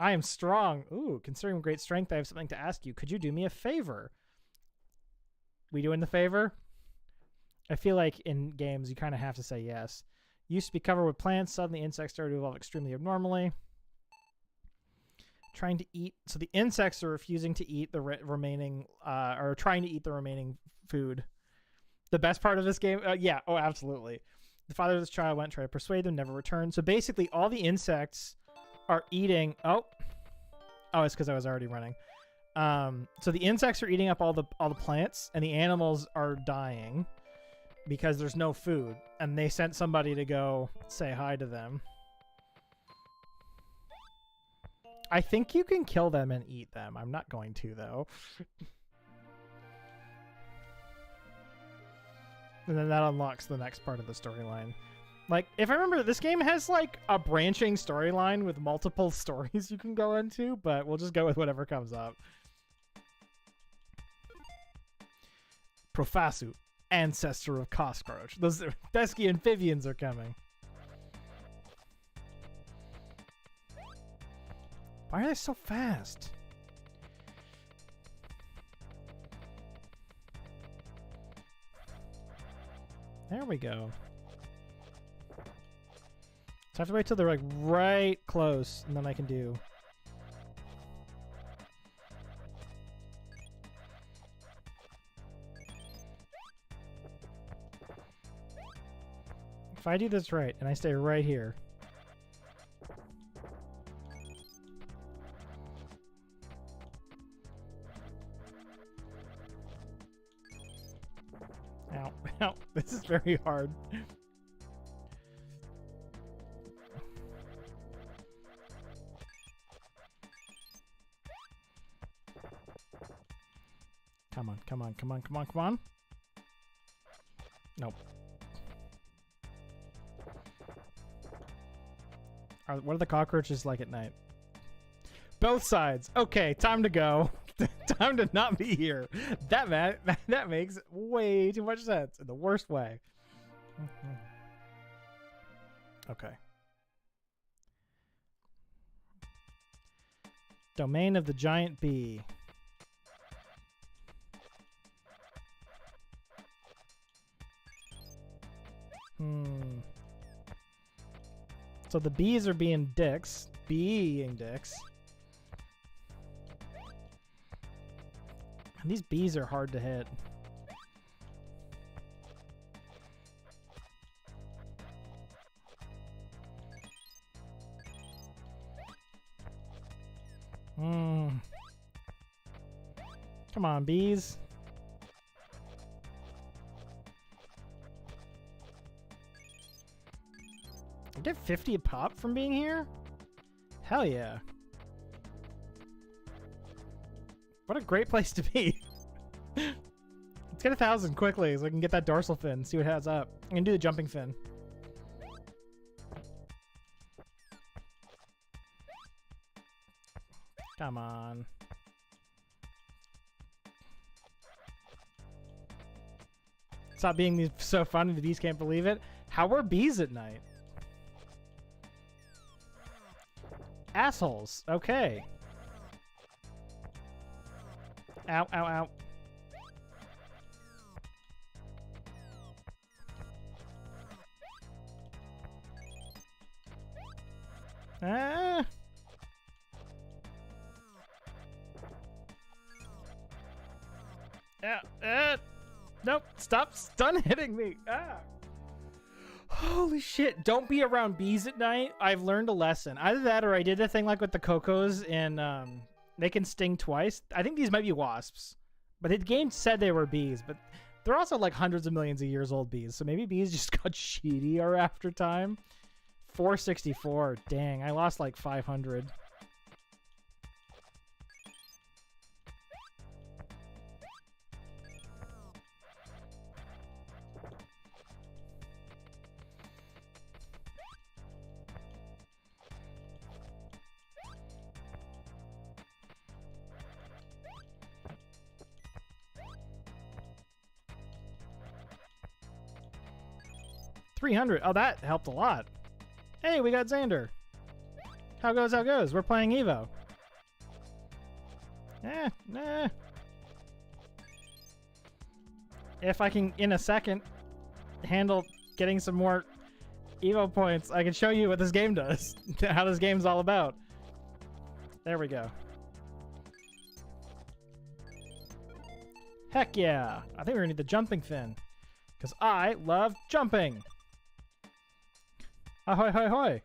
A: I am strong. Ooh, considering great strength, I have something to ask you. Could you do me a favor? We doing the favor? I feel like in games you kind of have to say yes. Used to be covered with plants. Suddenly insects started to evolve extremely abnormally. Trying to eat. So the insects are refusing to eat the remaining, or trying to eat the remaining food. The best part of this game? Yeah. Oh, absolutely. The father of this child went to try to persuade them, never returned. So basically all the insects are eating. Oh, it's because I was already running. So the insects are eating up all the plants, and the animals are dying because there's no food, and they sent somebody to go say hi to them. I think you can kill them and eat them. I'm not going to, though. And then that unlocks the next part of the storyline. Like, if I remember, this game has, like, a branching storyline with multiple stories you can go into, but we'll just go with whatever comes up. Profasu, ancestor of cockroach. Those pesky amphibians are coming. Why are they so fast? There we go. So I have to wait till they're like right close, and then I can do. If I do this right, and I stay right here. Ow, ow, this is very hard. Come on, come on, come on, come on, come on. Nope. What are the cockroaches like at night? Both sides. Okay, time to go. Time to not be here. That makes way too much sense in the worst way. Okay. Domain of the giant bee. So the bees are being dicks. Being dicks. And these bees are hard to hit. Come on, bees. get 50 a pop from being here? Hell yeah. What a great place to be. Let's get 1,000 quickly so I can get that dorsal fin, see what has up. I can do the jumping fin. Come on. Stop being so funny, the bees can't believe it. How are bees at night? Assholes. Okay. Ow, ow, ow. Ah. Nope. Stop stun hitting me. Ah. Holy shit. Don't be around bees at night. I've learned a lesson. Either that or I did a thing like with the cocos and they can sting twice. I think these might be wasps. But the game said they were bees, but they're also like hundreds of millions of years old bees. So maybe bees just got shittier after time. 464. Dang, I lost like 500. $300. Oh, that helped a lot. Hey, we got Xander. How goes, how goes? We're playing EVO. Nah. If I can, in a second, handle getting some more EVO points, I can show you what this game does. How this game's all about. There we go. Heck yeah. I think we're gonna need the jumping fin. Because I love jumping. Ahoy, hoy, hoy.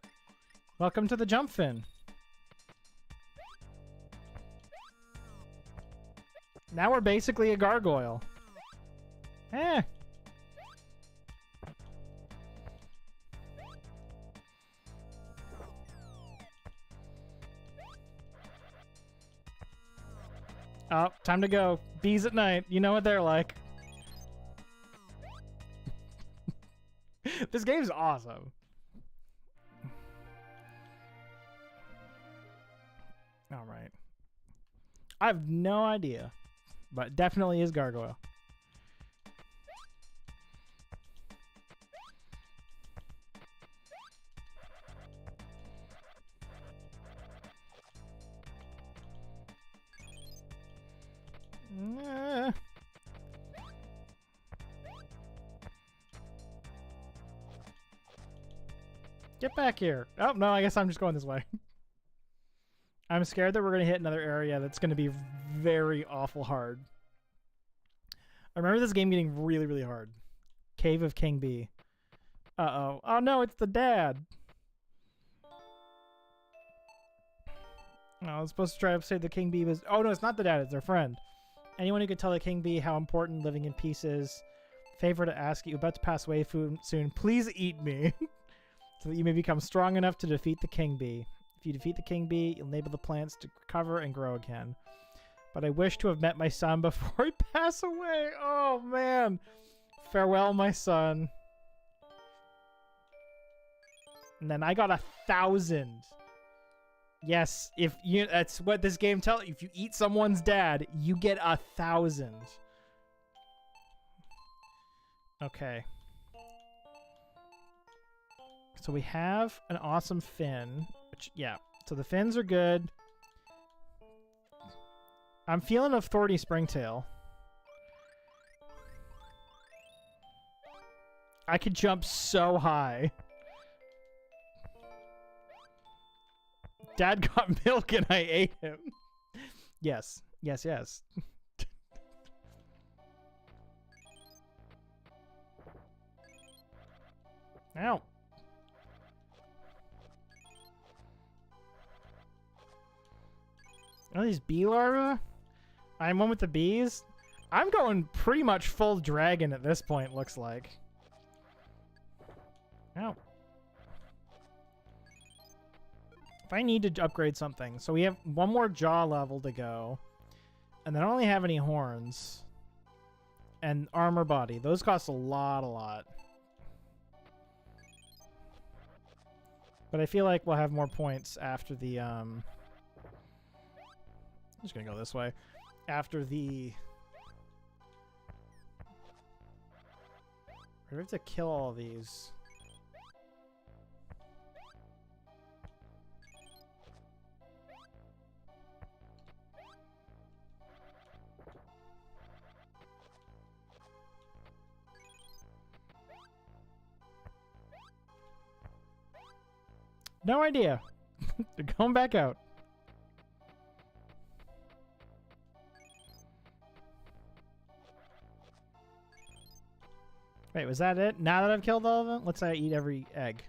A: Welcome to the jump fin. Now we're basically a gargoyle. Eh. Oh, time to go. Bees at night. You know what they're like. This game's awesome. All right. I have no idea, but definitely is gargoyle. Get back here. Oh, no, I guess I'm just going this way. I'm scared that we're going to hit another area that's going to be very awful hard. I remember this game getting really, really hard. Cave of King Bee. Uh-oh. Oh, no, it's the dad. No, I was supposed to try to say the King Bee was... Oh, no, it's not the dad. It's their friend. Anyone who could tell the King Bee how important living in peace is. Favor to ask you. About to pass away soon. Please eat me. So that you may become strong enough to defeat the King Bee. If you defeat the King Bee, you'll enable the plants to recover and grow again. But I wish to have met my son before I pass away. Oh, man. Farewell, my son. And then I got 1,000. Yes, if you, that's what this game tells you. If you eat someone's dad, you get 1,000. Okay. So we have an awesome fin. Which, yeah, so the fins are good. I'm feeling a thorny springtail. I could jump so high. Dad got milk and I ate him. Yes, yes, yes. Ow. Oh, these bee larvae? I'm one with the bees? I'm going pretty much full dragon at this point, looks like. Ow. If I need to upgrade something. So we have one more jaw level to go. And then I don't really have any horns. And armor body. Those cost a lot. But I feel like we'll have more points after the, I'm just gonna go this way. After the... We have to kill all these. No idea. They're going back out. Wait, was that it? Now that I've killed all of them? Let's say I eat every egg.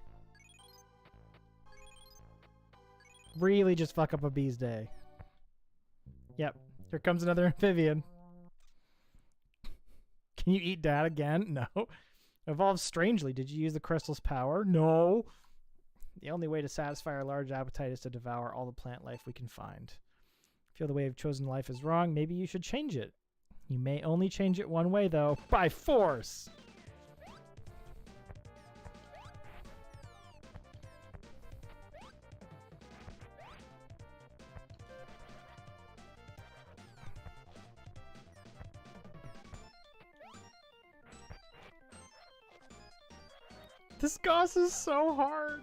A: Really just fuck up a bee's day. Yep. Here comes another amphibian. Can you eat dad again? No. Evolved strangely. Did you use the crystal's power? No. The only way to satisfy our large appetite is to devour all the plant life we can find. Feel the way of chosen life is wrong. Maybe you should change it. You may only change it one way, though. By force! This goss is so hard.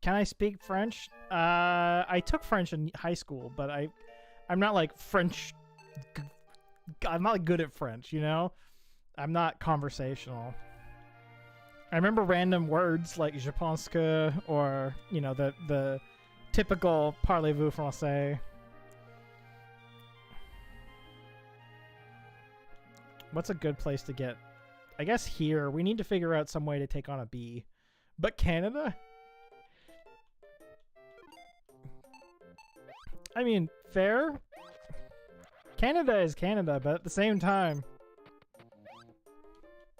A: Can I speak French? I took French in high school, but I'm not like French. I'm not like good at French, you know? I'm not conversational. I remember random words like je pense que, or, you know, the typical parlez-vous français. What's a good place to get? I guess here. We need to figure out some way to take on a bee. But Canada? I mean, fair. Canada is Canada, but at the same time.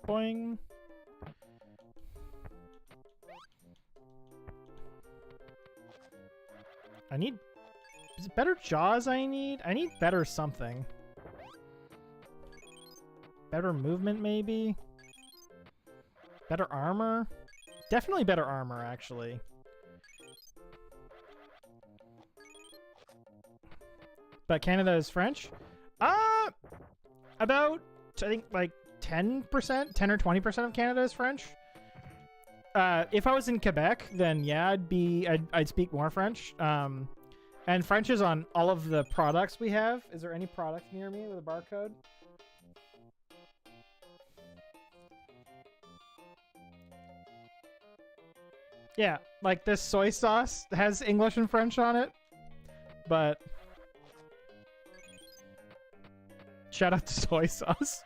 A: Boing. I need... Is it better jaws I need? I need better something. Better movement, maybe? Better armor? Definitely better armor, actually. But Canada is French? About, I think, like 10%? 10 or 20% of Canada is French. If I was in Quebec, then yeah, I'd speak more French. And French is on all of the products we have. Is there any product near me with a barcode? Yeah, like this soy sauce has English and French on it, but shout out to soy sauce.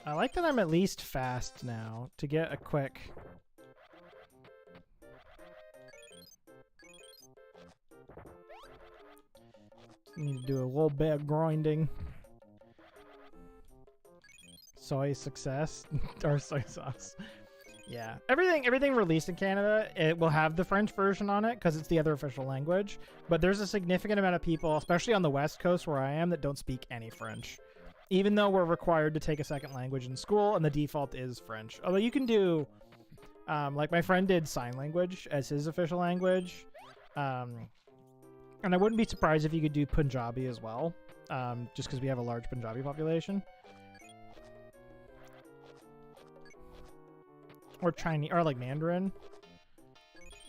A: I like that I'm at least fast now to get a quick... Need to do a little bit of grinding. Soy success or soy sauce. Yeah, everything released in Canada, it will have the French version on it because it's the other official language. But there's a significant amount of people, especially on the West Coast where I am, that don't speak any French. Even though we're required to take a second language in school, and the default is French. Although you can do, like my friend did sign language as his official language. And I wouldn't be surprised if you could do Punjabi as well, just because we have a large Punjabi population. Or Chinese, or like Mandarin.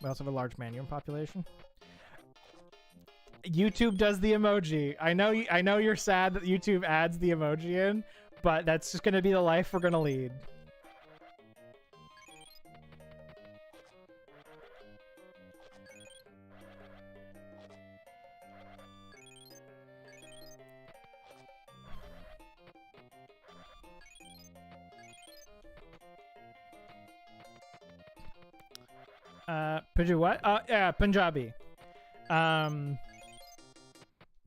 A: We also have a large Mandarin population. YouTube does the emoji. I know you're sad that YouTube adds the emoji in, but that's just going to be the life we're going to lead. What? Yeah, Punjabi.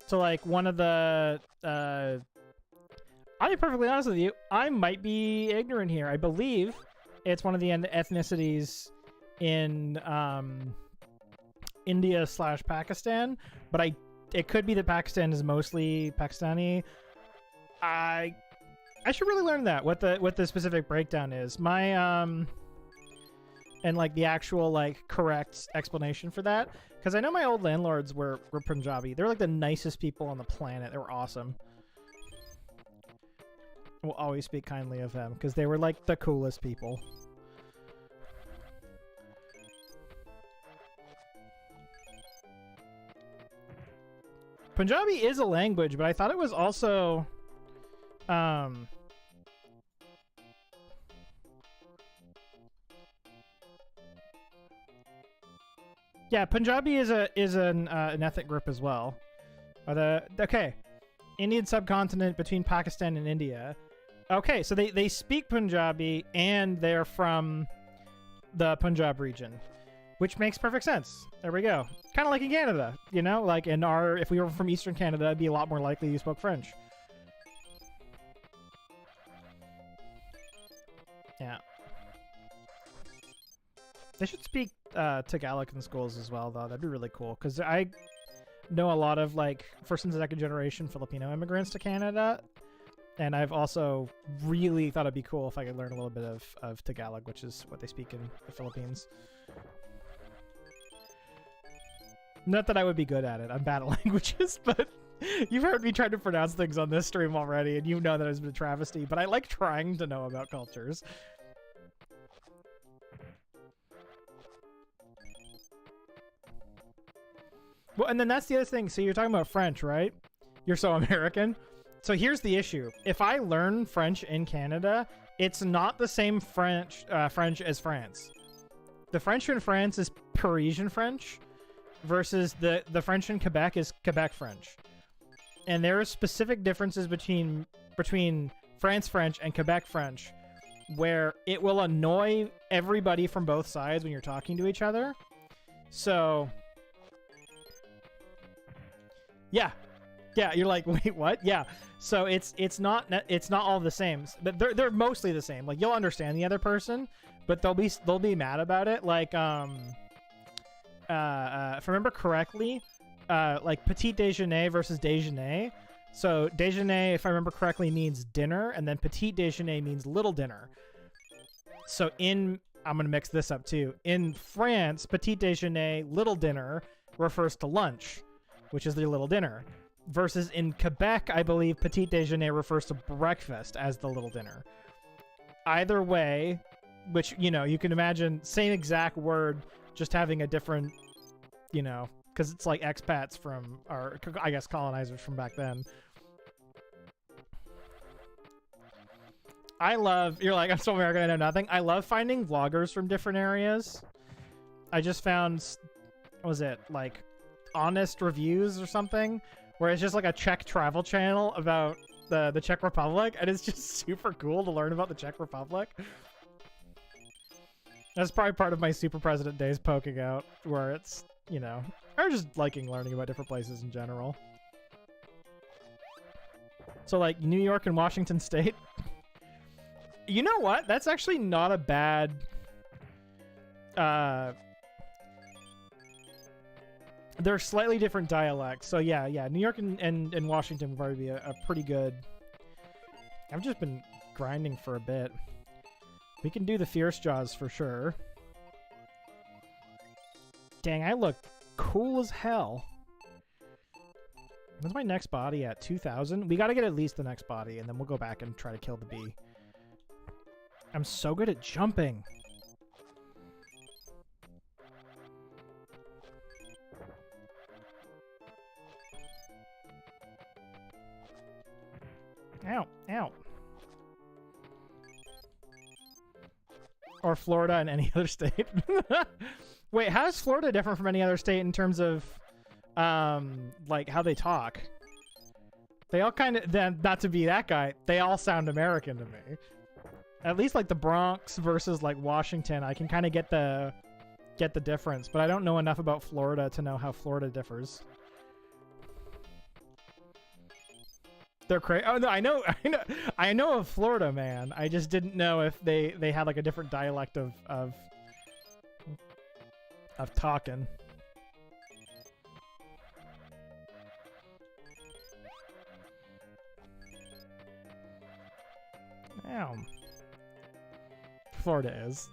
A: So like one of the I'll be perfectly honest with you, I might be ignorant here. I believe it's one of the ethnicities in India/Pakistan, but it could be that Pakistan is mostly Pakistani. I should really learn that, what the specific breakdown is. My and like the actual like correct explanation for that, because I know my old landlords were Punjabi. They're like the nicest people on the planet. They were awesome. We'll always speak kindly of them because they were like the coolest people. Punjabi is a language, but I thought it was also yeah, Punjabi is an ethnic group as well. Okay, Indian subcontinent between Pakistan and India. Okay, so they speak Punjabi and they're from the Punjab region, which makes perfect sense. There we go. Kind of like in Canada, you know, like if we were from Eastern Canada, it'd be a lot more likely you spoke French. Yeah. They should speak Tagalog in schools as well, though. That'd be really cool, because I know a lot of like first and second generation Filipino immigrants to Canada, and I've also really thought it'd be cool if I could learn a little bit of Tagalog, which is what they speak in the Philippines. Not that I would be good at it. I'm bad at languages, but you've heard me try to pronounce things on this stream already, and you know that it's been a travesty, but I like trying to know about cultures. Well, and then that's the other thing. So you're talking about French, right? You're so American. So here's the issue. If I learn French in Canada, it's not the same French as France. The French in France is Parisian French versus the French in Quebec is Quebec French. And there are specific differences between France French and Quebec French where it will annoy everybody from both sides when you're talking to each other. So yeah, you're like, wait, what? Yeah. So it's not all the same, but they're mostly the same. Like you'll understand the other person, but they'll be mad about it. Like if I remember correctly, like petit déjeuner versus déjeuner. So déjeuner, if I remember correctly, means dinner, and then petit déjeuner means little dinner. So I'm gonna mix this up too. In France, petit déjeuner, little dinner, refers to lunch, which is the little dinner. Versus in Quebec, I believe petit déjeuner refers to breakfast as the little dinner. Either way, which, you know, you can imagine same exact word, just having a different, you know, because it's like expats from, or I guess colonizers from back then. You're like, I'm so American, I know nothing. I love finding vloggers from different areas. I just found, what was it, like Honest Reviews or something, where it's just like a Czech travel channel about the Czech Republic, and it's just super cool to learn about the Czech Republic. That's probably part of my Super President days poking out, where it's, you know, or just liking learning about different places in general. So like New York and Washington State. You know what? That's actually not a bad they're slightly different dialects. So yeah, New York and Washington would probably be a pretty good. I've just been grinding for a bit. We can do the Fierce Jaws for sure. Dang, I look cool as hell. What's my next body at? 2,000? We gotta get at least the next body, and then we'll go back and try to kill the bee. I'm so good at jumping. Ow, ow. Or Florida and any other state. Wait, how is Florida different from any other state in terms of, like, how they talk? They all kind of, not to be that guy, they all sound American to me. At least, like, the Bronx versus, like, Washington, I can kind of get the get the difference, but I don't know enough about Florida to know how Florida differs. They're crazy. Oh no, I know of Florida, man. I just didn't know if they had like a different dialect of talking. Damn. Florida is.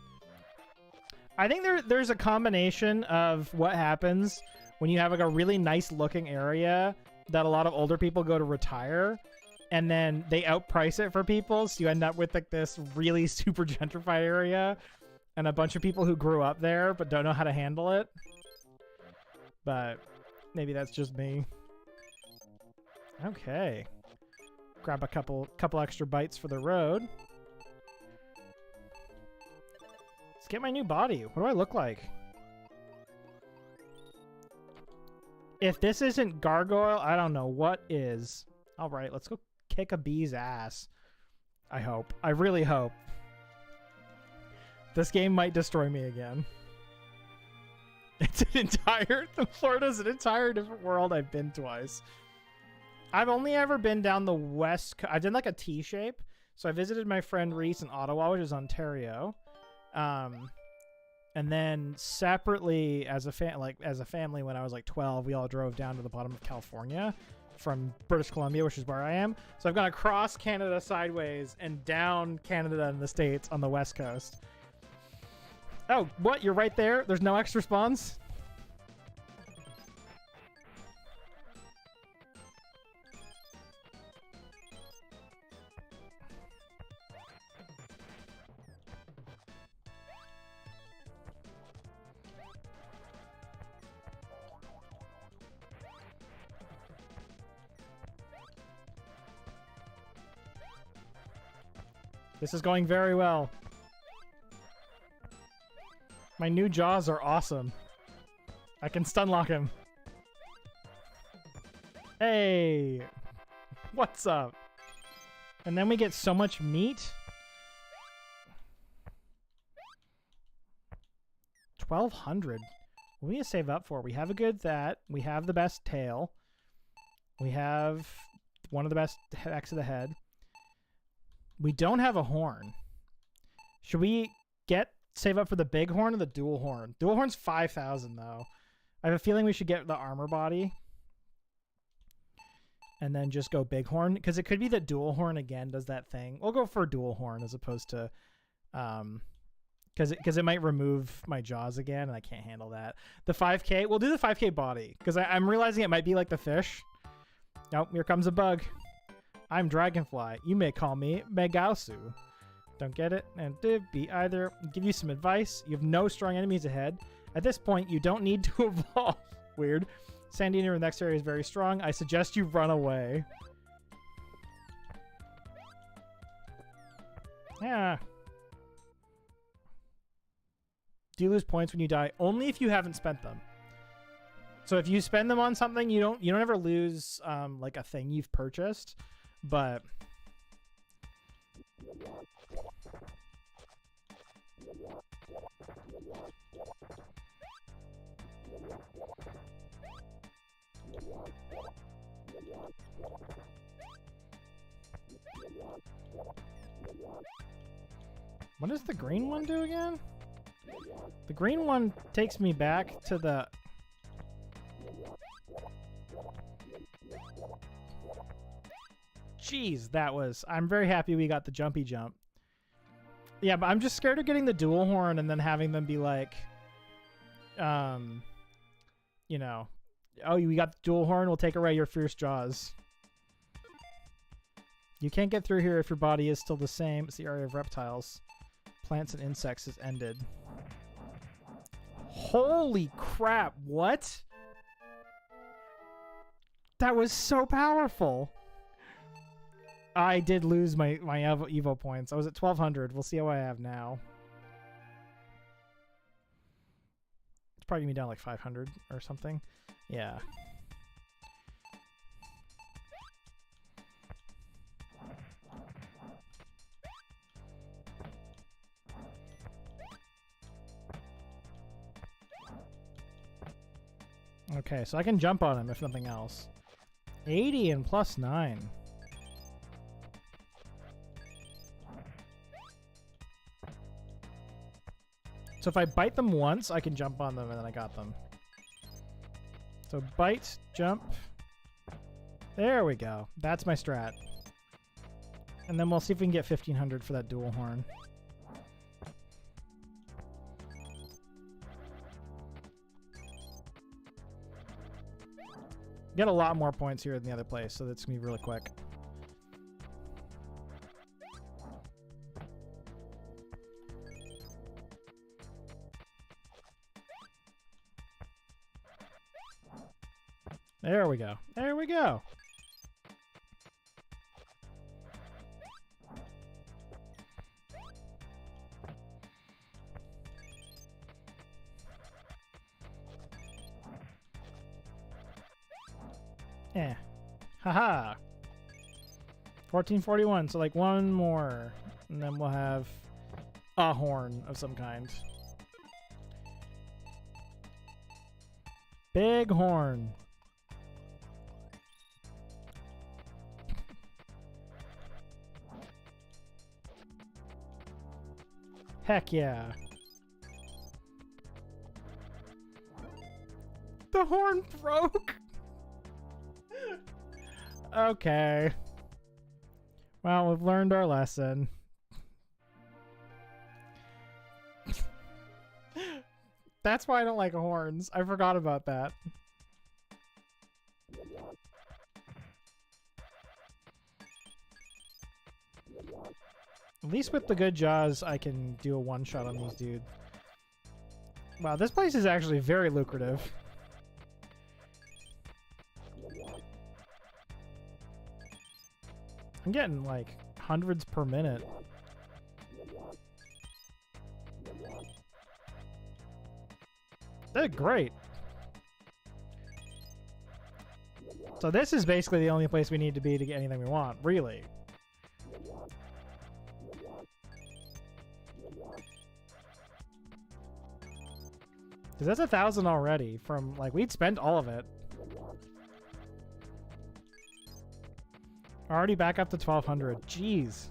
A: I think there's a combination of what happens when you have like a really nice looking area that a lot of older people go to retire, and then they outprice it for people, so you end up with like this really super gentrified area and a bunch of people who grew up there but don't know how to handle it. But maybe that's just me. Okay. Grab a couple extra bites for the road. Let's get my new body. What do I look like? If this isn't gargoyle, I don't know what is. All right, let's go kick a bee's ass. I hope. I really hope. This game might destroy me again. It's an entire... Florida's an entire different world. I've been twice. I've only ever been down the west... I did like a T-shape. So I visited my friend Reese in Ottawa, which is Ontario. And then separately, as a family, when I was like 12, we all drove down to the bottom of California from British Columbia, which is where I am. So I've gone across Canada sideways and down Canada and the States on the west coast. Oh, what? You're right there? There's no extra spawns? This is going very well. My new jaws are awesome. I can stun lock him. Hey! What's up? And then we get so much meat. 1,200. What do we need to save up for? We have a good that. We have the best tail. We have one of the best X of the head. We don't have a horn. Should we save up for the big horn or the dual horn? Dual horn's 5,000 though. I have a feeling we should get the armor body. And then just go big horn. Because it could be that dual horn again does that thing. We'll go for dual horn as opposed to... Because it might remove my jaws again and I can't handle that. The 5K, we'll do the 5K body. Because I'm realizing it might be like the fish. Nope, here comes a bug. I'm Dragonfly. You may call me Megausu. Don't get it? And be either. Give you some advice. You have no strong enemies ahead. At this point, you don't need to evolve. Weird. Sandy in your next area is very strong. I suggest you run away. Yeah. Do you lose points when you die? Only if you haven't spent them. So if you spend them on something, you don't ever lose like a thing you've purchased. But what does the green one do again? The green one takes me back to the... Jeez, that was... I'm very happy we got the jumpy jump. Yeah, but I'm just scared of getting the dual horn and then having them be like... you know... Oh, we got the dual horn, we'll take away your fierce jaws. You can't get through here if your body is still the same. It's the area of reptiles. Plants and insects is ended. Holy crap, what? That was so powerful. I did lose my EVO points. I was at 1,200. We'll see how I have now. It's probably gonna be down like 500 or something. Yeah. Okay, so I can jump on him if nothing else. 80 and +9. So if I bite them once, I can jump on them and then I got them. So bite, jump. There we go. That's my strat. And then we'll see if we can get 1500 for that dual horn. Get a lot more points here than the other place, so that's going to be really quick. There we go. There we go. Yeah. Haha. 1441. So like one more. And then we'll have a horn of some kind. Big horn. Heck yeah. The horn broke. Okay. Well, we've learned our lesson. That's why I don't like horns. I forgot about that. At least with the good jaws, I can do a one-shot on these dudes. Wow, this place is actually very lucrative. I'm getting like hundreds per minute. They're great. So this is basically the only place we need to be to get anything we want, really. Because that's 1,000 already from, like, we'd spent all of it. Already back up to 1,200. Jeez.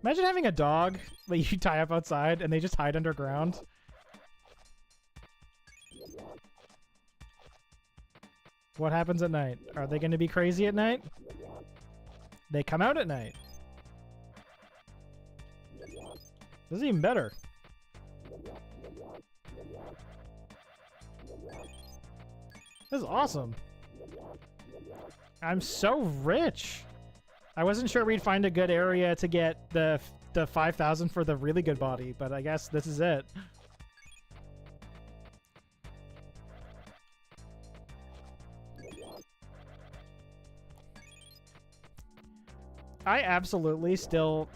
A: Imagine having a dog that you tie up outside and they just hide underground. What happens at night? Are they going to be crazy at night? They come out at night. This is even better. This is awesome. I'm so rich. I wasn't sure we'd find a good area to get the 5,000 for the really good body, but I guess this is it. I absolutely still...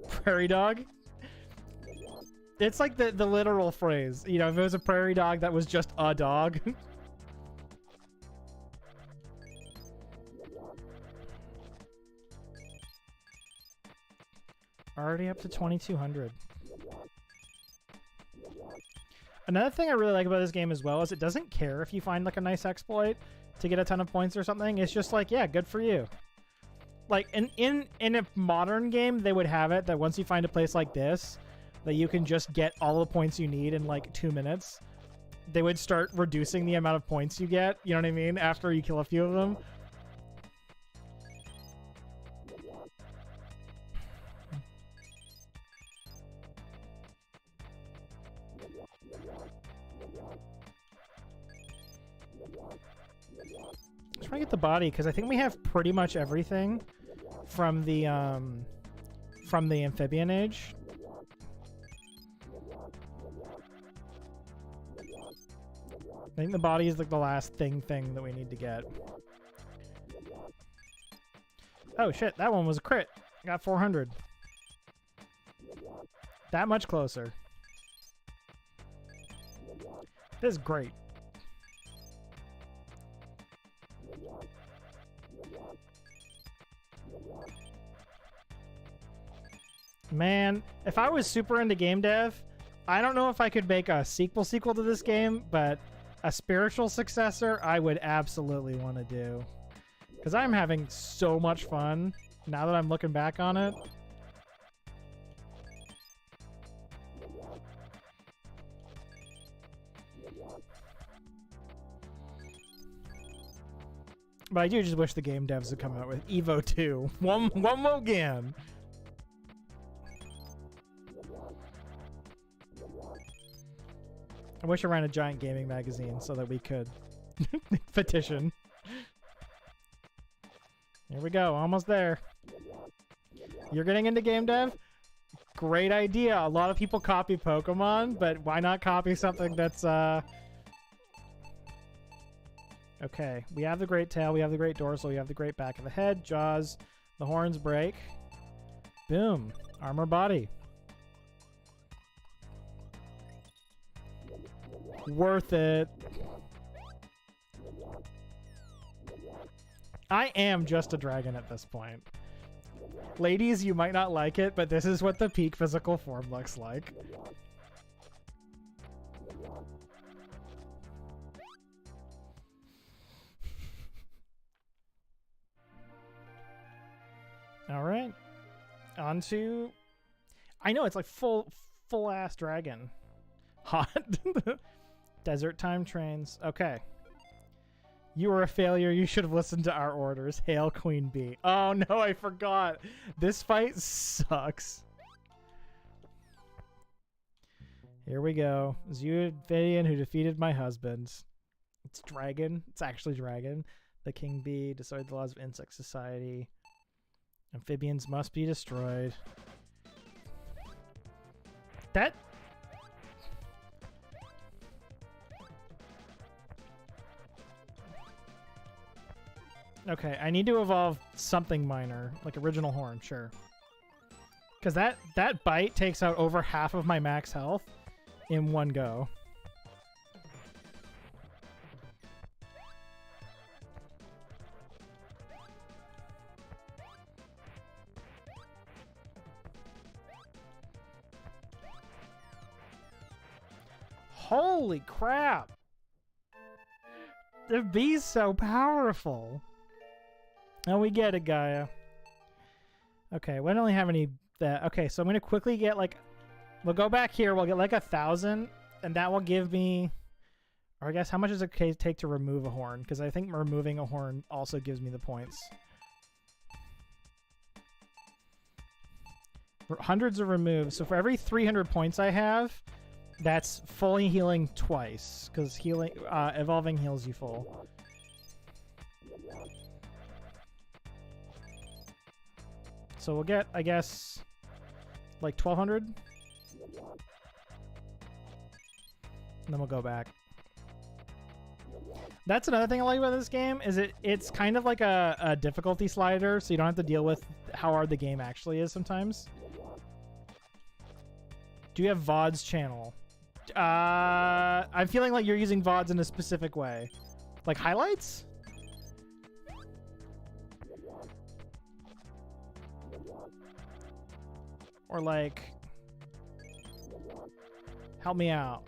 A: Prairie dog? It's like the literal phrase. You know, if it was a prairie dog that was just a dog. Already up to 2,200. Another thing I really like about this game as well is it doesn't care if you find like a nice exploit to get a ton of points or something. It's just like, yeah, good for you. Like in a modern game, they would have it that once you find a place like this, that you can just get all the points you need in like 2 minutes. They would start reducing the amount of points you get, you know what I mean, after you kill a few of them. I'm trying to get the body because I think we have pretty much everything from the amphibian age. I think the body is like the last thing that we need to get. Oh shit, that one was a crit. I got 400. That much closer. This is great. Man, if I was super into game dev, I don't know if I could make a sequel to this game, but a spiritual successor I would absolutely want to do. Because I'm having so much fun now that I'm looking back on it. But I do just wish the game devs would come out with EVO 2. One more again. I wish I ran a giant gaming magazine so that we could petition. Here we go, almost there. You're getting into game dev? Great idea. A lot of people copy Pokemon, but why not copy something that's Okay, we have the great tail, we have the great dorsal, we have the great back of the head, jaws, the horns break. Boom. Armor body. Worth it. I am just a dragon at this point. Ladies, you might not like it, but this is what the peak physical form looks like. All right, on to, I know it's like full ass dragon. Hot. Desert time trains. Okay. You were a failure. You should have listened to our orders. Hail Queen Bee. Oh no, I forgot. This fight sucks. Here we go. It was you, Vidian, who defeated my husband. It's dragon. It's actually dragon. The king bee destroyed the laws of insect society. Amphibians must be destroyed. That... Okay, I need to evolve something minor, like original horn, sure. Because that bite takes out over half of my max health in one go. Holy crap! The bee's so powerful. Oh, we get it, Gaia. Okay, we don't really have any that. Okay, so I'm gonna quickly get like, we'll go back here. We'll get like 1,000, and that will give me. Or I guess how much does it take to remove a horn? Because I think removing a horn also gives me the points. Hundreds of removes. So for every 300 points I have, that's fully healing twice. Because healing, evolving heals you full. So we'll get, I guess, like 1,200. And then we'll go back. That's another thing I like about this game, is it's kind of like a difficulty slider, so you don't have to deal with how hard the game actually is sometimes. Do you have VOD's channel? I'm feeling like you're using VODs in a specific way. Like highlights? Or like... Help me out.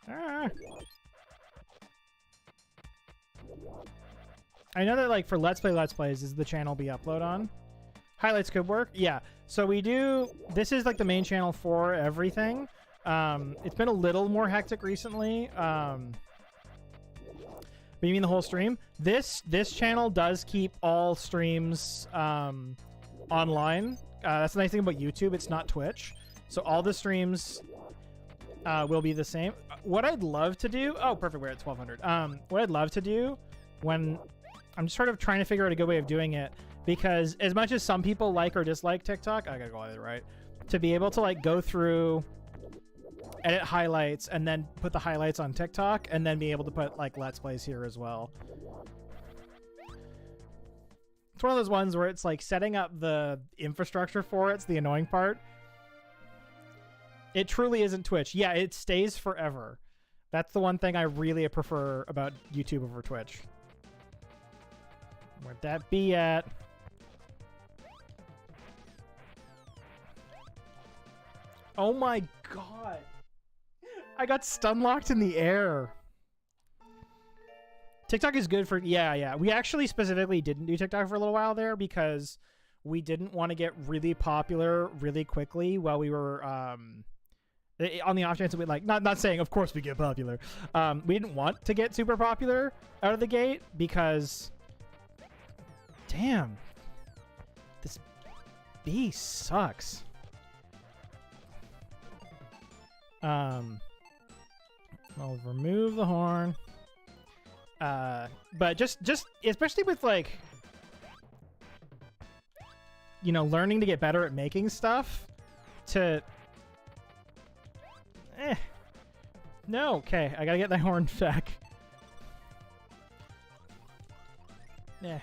A: Ah. I know that like for Let's Plays is the channel be upload on. Highlights could work. Yeah. So we do, this is like the main channel for everything. It's been a little more hectic recently. But you mean the whole stream? This channel does keep all streams online. That's the nice thing about YouTube. It's not Twitch. So all the streams will be the same. What I'd love to do... Oh, perfect. We're at 1,200. What I'd love to do when... I'm sort of trying to figure out a good way of doing it, because as much as some people like or dislike TikTok, I gotta go either, right? To be able to like go through, edit highlights, and then put the highlights on TikTok, and then be able to put like Let's Plays here as well. It's one of those ones where it's like setting up the infrastructure for it's the annoying part. It truly isn't Twitch. Yeah, it stays forever. That's the one thing I really prefer about YouTube over Twitch. Where'd that be at? Oh my god. I got stun locked in the air. TikTok is good for... Yeah. We actually specifically didn't do TikTok for a little while there because we didn't want to get really popular really quickly while we were... on the off chance that we like... Not saying, of course, we get popular. We didn't want to get super popular out of the gate because... Damn. This bee sucks. I'll remove the horn. But just especially with like, you know, learning to get better at making stuff no, okay, I gotta get that horn back. Yeah.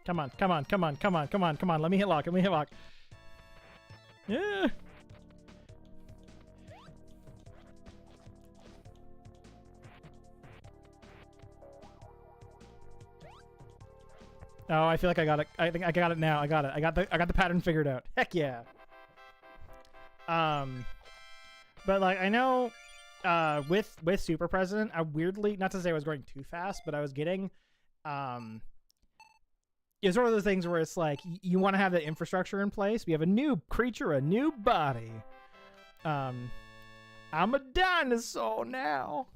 A: Come on. Let me hit lock. Yeah. Oh, I feel like I got it. I think I got it now. I got it. I got the pattern figured out. Heck yeah. But like I know with Super President, I weirdly, not to say I was going too fast, but I was getting it's one of those things where it's like you want to have the infrastructure in place. We have a new creature, a new body. I'm a dinosaur now.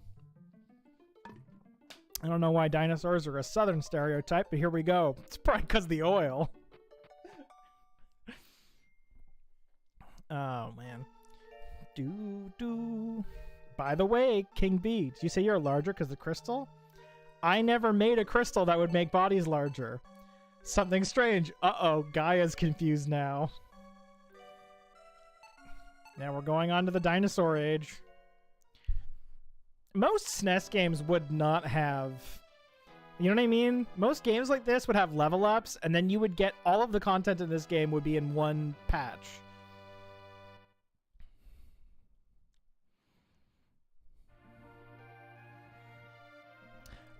A: I don't know why dinosaurs are a southern stereotype, but here we go. It's probably because of the oil. Oh man. By the way, King B, did you say you're larger because of crystal? I never made a crystal that would make bodies larger. Something strange. Uh-oh, Gaia's confused now. Now we're going on to the dinosaur age. Most SNES games would not have... You know what I mean? Most games like this would have level ups, and then you would get all of the content in this game would be in one patch.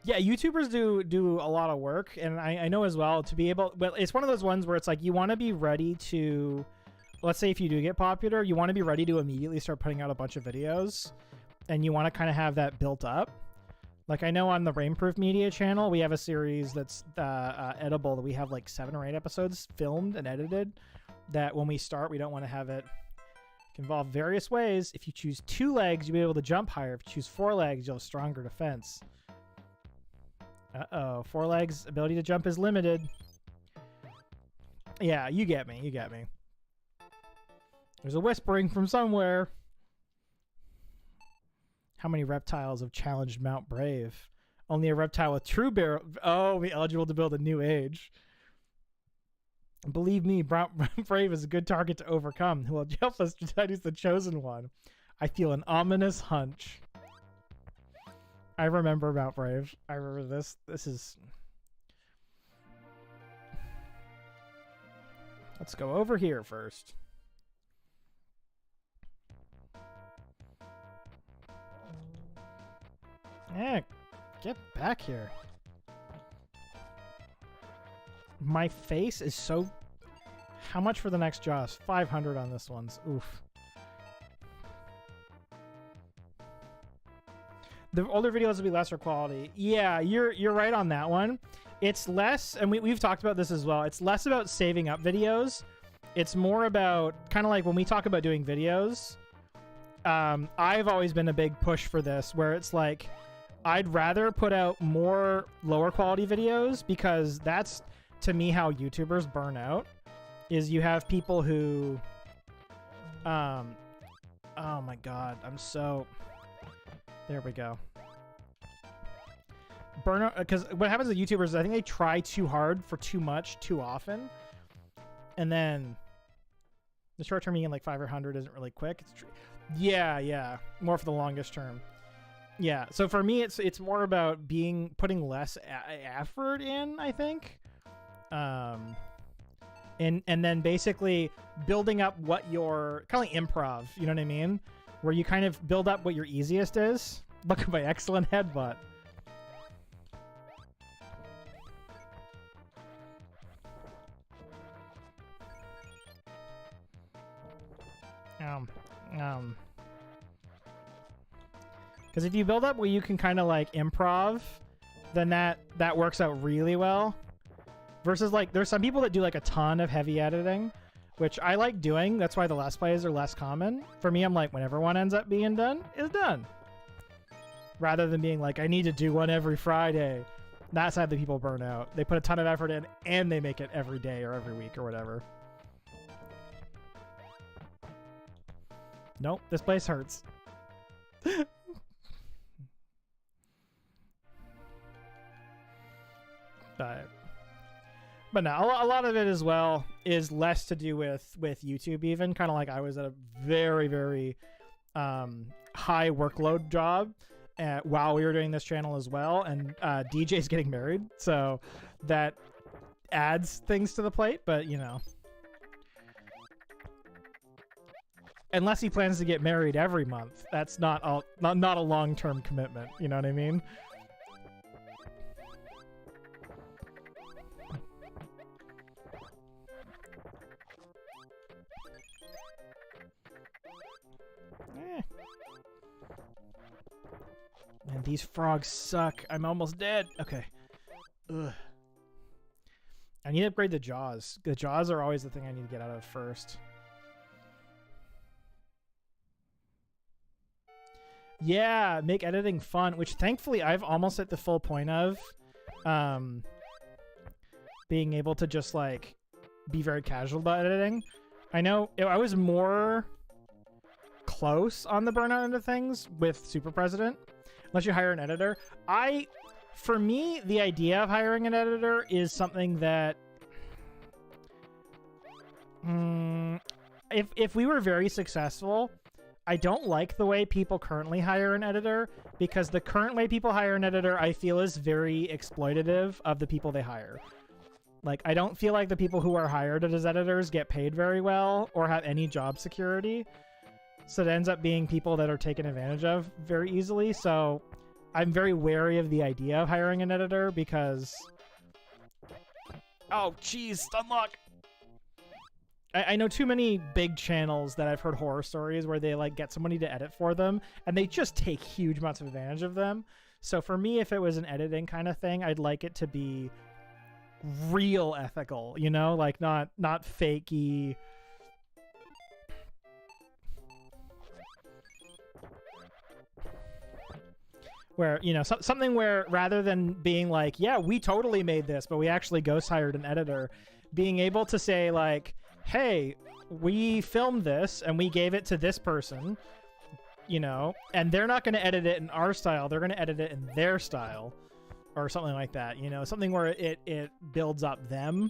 A: Yeah, YouTubers do a lot of work, and I know as well to be able... Well, it's one of those ones where it's like you want to be ready to... Let's say if you do get popular, you want to be ready to immediately start putting out a bunch of videos, and you want to kind of have that built up. Like I know on the Rainproof Media channel, we have a series that's edible that we have like 7 or 8 episodes filmed and edited that when we start, we don't want to have it involve various ways. If you choose 2 legs, you'll be able to jump higher. If you choose 4 legs, you'll have stronger defense. Uh-oh, 4 legs, ability to jump is limited. Yeah, you get me. There's a whispering from somewhere. How many reptiles have challenged Mount Brave? Only a reptile with true barrel. Oh, be eligible to build a new age. Believe me, Mount Brave is a good target to overcome. Well, Jelfus is the chosen one. I feel an ominous hunch. I remember Mount Brave. I remember this. This is... Let's go over here first. Yeah, get back here. My face is so... How much for the next Jaws? 500 on this one's. Oof. The older videos will be lesser quality. Yeah, you're right on that one. It's less, and we've talked about this as well, it's less about saving up videos. It's more about, kind of like when we talk about doing videos, I've always been a big push for this, where it's like, I'd rather put out more lower quality videos because that's, to me, how YouTubers burn out, is you have people who, oh my God, I'm so... There we go. Burnout, because what happens with YouTubers is I think they try too hard for too much too often, and then the short term, you get like 5 or 100 isn't really quick. It's yeah, more for the longest term. Yeah, so for me, it's more about putting less effort in, I think, and then basically building up what your kind of like improv. You know what I mean? Where you kind of build up what your easiest is. Look at my excellent headbutt. Because if you build up where you can kind of like improv, then that works out really well. Versus like there's some people that do like a ton of heavy editing, which I like doing. That's why the Let's Plays are less common. For me, I'm like, whenever one ends up being done, it's done. Rather than being like, I need to do one every Friday. That's how the people burn out. They put a ton of effort in and they make it every day or every week or whatever. Nope, this place hurts. But no, a lot of it as well is less to do with YouTube even. Kind of like I was at a very, very high workload job while we were doing this channel as well. And DJ's getting married, so that adds things to the plate. But, you know, unless he plans to get married every month, that's not a long-term commitment. You know what I mean? And these frogs suck. I'm almost dead. Okay. Ugh. I need to upgrade the jaws. The jaws are always the thing I need to get out of first. Yeah, make editing fun, which thankfully I've almost at the full point of being able to just like be very casual about editing. I know I was more close on the burnout end of things with Super President. Unless you hire an editor. For me, the idea of hiring an editor is something that if we were very successful, I don't like the way people currently hire an editor, because the current way people hire an editor, I feel, is very exploitative of the people they hire. Like, I don't feel like the people who are hired as editors get paid very well or have any job security. So it ends up being people that are taken advantage of very easily. So I'm very wary of the idea of hiring an editor because... Oh, jeez, stunlock! I know too many big channels that I've heard horror stories where they like get somebody to edit for them and they just take huge amounts of advantage of them. So for me, if it was an editing kind of thing, I'd like it to be real ethical, you know? Like not fakey... Where, you know, something where rather than being like, yeah, we totally made this, but we actually ghost hired an editor, being able to say like, hey, we filmed this and we gave it to this person, you know, and they're not going to edit it in our style. They're going to edit it in their style or something like that, you know, something where it builds up them,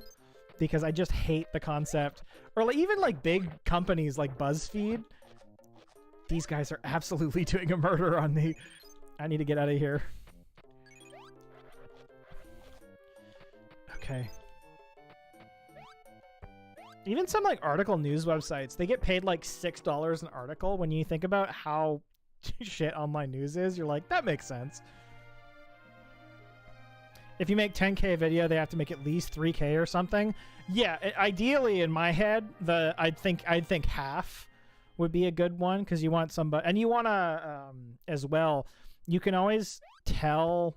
A: because I just hate the concept. Or like, even like big companies like BuzzFeed, these guys are absolutely doing a murder on me. I need to get out of here. Okay. Even some like article news websites, they get paid like $6 an article. When you think about how shit online news is, you're like, that makes sense. If you make 10K a video, they have to make at least 3K or something. Yeah, ideally in my head, I'd think half would be a good one, because you want somebody, and you want to as well. You can always tell...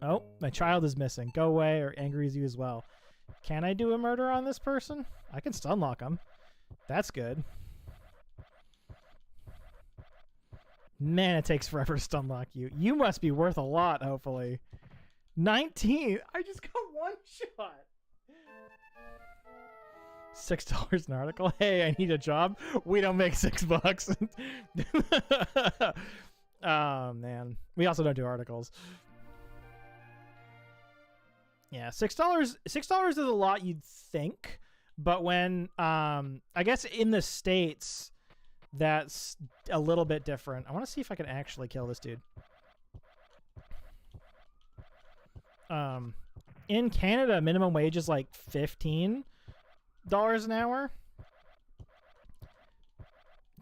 A: Oh, my child is missing. Go away, or angry as you as well. Can I do a murder on this person? I can stunlock him. That's good. Man, it takes forever to stunlock you. You must be worth a lot, hopefully. 19! I just got one shot! $6 an article? Hey, I need a job. We don't make $6. Oh man, we also don't do articles. Yeah, $6 is a lot, you'd think, but when I guess in the States that's a little bit different. I want to see if I can actually kill this dude. In Canada, minimum wage is like $15 an hour.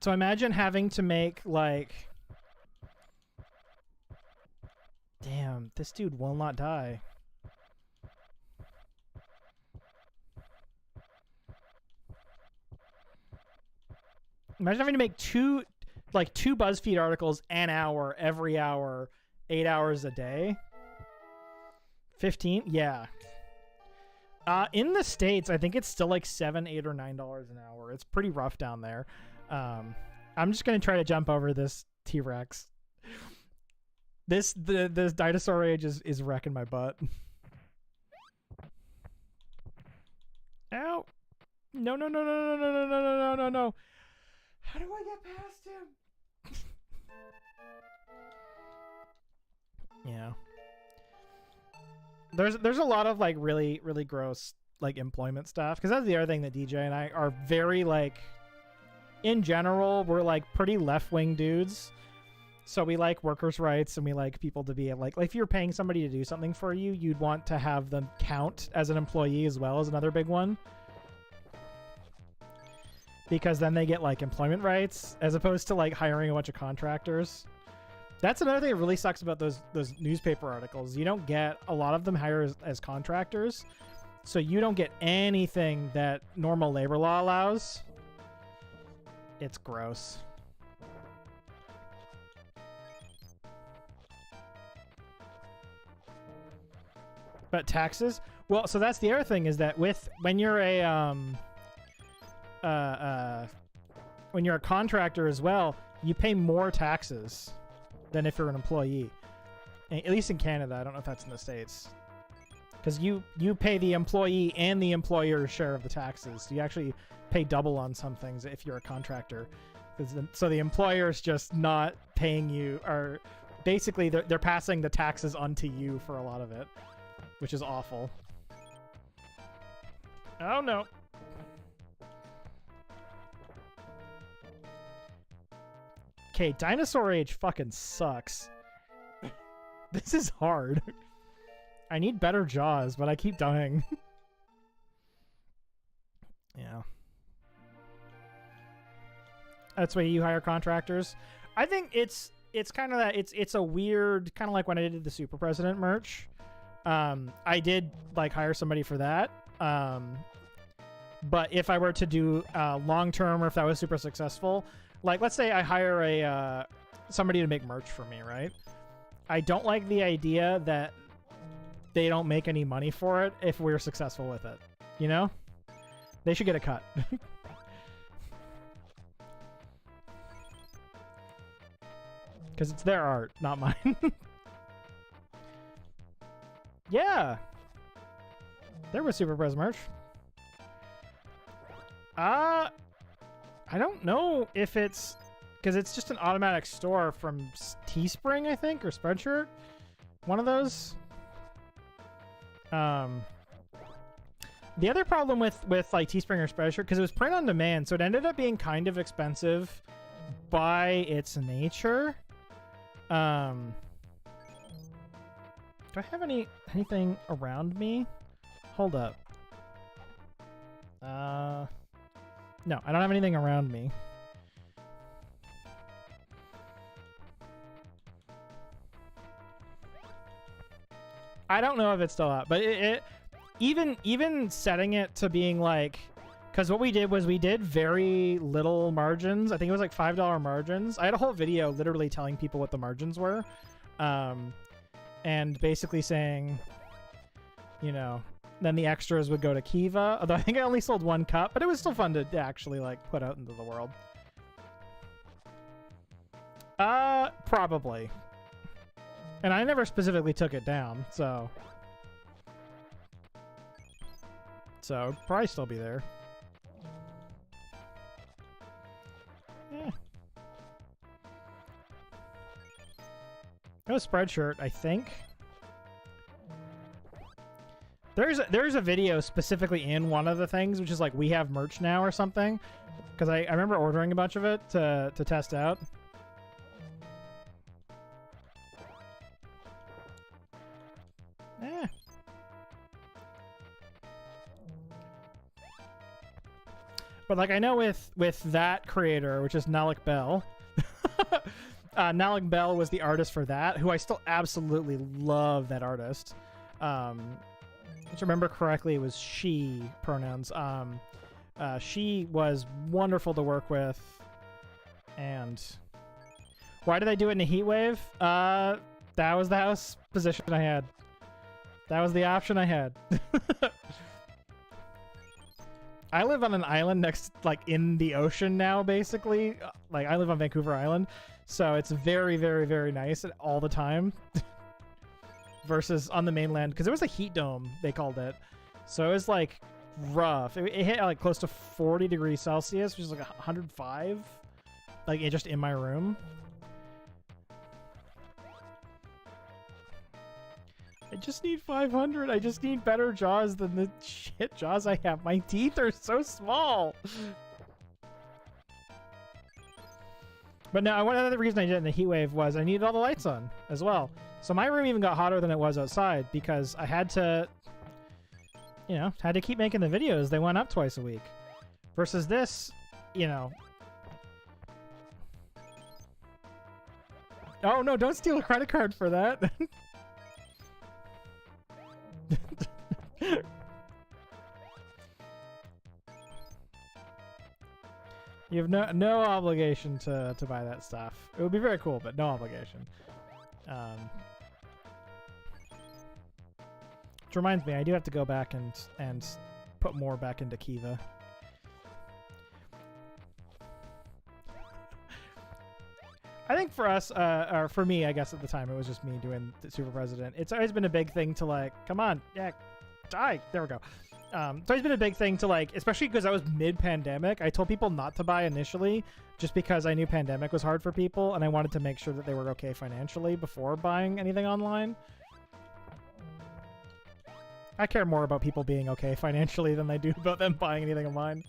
A: So imagine having to make like... Damn, this dude will not die. Imagine having to make two BuzzFeed articles an hour every hour, 8 hours a day. 15, yeah. In the States, I think it's still like $7, $8, or $9 an hour. It's pretty rough down there. I'm just gonna try to jump over this T-Rex. This dinosaur age is wrecking my butt. Ow! No! How do I get past him? Yeah. There's a lot of like really gross like employment stuff, because that's the other thing that DJ and I are very like, in general, we're like pretty left-wing dudes. So we like workers' rights, and we like people to be like if you're paying somebody to do something for you, you'd want to have them count as an employee as well, as another big one. Because then they get like employment rights as opposed to like hiring a bunch of contractors. That's another thing that really sucks about those newspaper articles. You don't get a lot of them hired as contractors, so you don't get anything that normal labor law allows. It's gross. But taxes? Well, so that's the other thing, is that when you're a when you're a contractor as well, you pay more taxes than if you're an employee. At least in Canada. I don't know if that's in the States. Because you pay the employee and the employer's share of the taxes. So you actually pay double on some things if you're a contractor. So the employer's just not paying you, or basically they're passing the taxes onto you for a lot of it, which is awful. Oh no. Okay, Dinosaur Age fucking sucks. This is hard. I need better jaws, but I keep dying. Yeah. That's why you hire contractors. I think it's kind of that, it's a weird, kind of like when I did the Super President merch. I did like hire somebody for that. But if I were to do long term, or if that was super successful, like let's say I hire somebody to make merch for me, right? I don't like the idea that they don't make any money for it if we're successful with it. You know? They should get a cut. Because it's their art, not mine. Yeah! There was Super Press merch. I don't know if it's... Because it's just an automatic store from Teespring, I think, or Spreadshirt. One of those. The other problem with like Teespring or Spreadshirt, because it was print on demand, so it ended up being kind of expensive by its nature. Do I have anything around me? Hold up. No, I don't have anything around me. I don't know if it's still out, but even setting it to being like, because what we did was we did very little margins. I think it was like $5 margins. I had a whole video literally telling people what the margins were, and basically saying, you know, then the extras would go to Kiva. Although I think I only sold one cup, but it was still fun to actually like put out into the world. Probably. And I never specifically took it down, so it'd probably still be there. Yeah. It was Spreadshirt, I think. There's a video specifically in one of the things, which is like, we have merch now or something. Because I remember ordering a bunch of it to test out. Eh. But like, I know with that creator, which is Nalik Bell, Nalik Bell was the artist for that, who I still absolutely love that artist. If I remember correctly, it was she pronouns. She was wonderful to work with. And why did I do it in a heat wave? That was the house position I had. That was the option I had. I live on an island next, like, in the ocean now, basically. Like, I live on Vancouver Island, so it's very, very, very nice all the time. Versus on the mainland, because it was a heat dome, they called it. So it was, like, rough. It hit, like, close to 40 degrees Celsius, which is, like, 105. Like, just in my room. I just need 500. I just need better jaws than the shit jaws I have. My teeth are so small. But no, one other reason I did it in the heat wave was I needed all the lights on as well. So my room even got hotter than it was outside because I had to, you know, had to keep making the videos. They went up twice a week. Versus this, you know. Oh no, don't steal a credit card for that. You have no obligation to buy that stuff. It would be very cool, but no obligation. Which reminds me, I do have to go back and put more back into Kiva. I think for us, or for me, I guess at the time, it was just me doing the Super President. It's always been a big thing to like, come on, yeah, die. There we go. It's always been a big thing to like, especially because I was mid-pandemic. I told people not to buy initially just because I knew pandemic was hard for people and I wanted to make sure that they were okay financially before buying anything online. I care more about people being okay financially than I do about them buying anything online.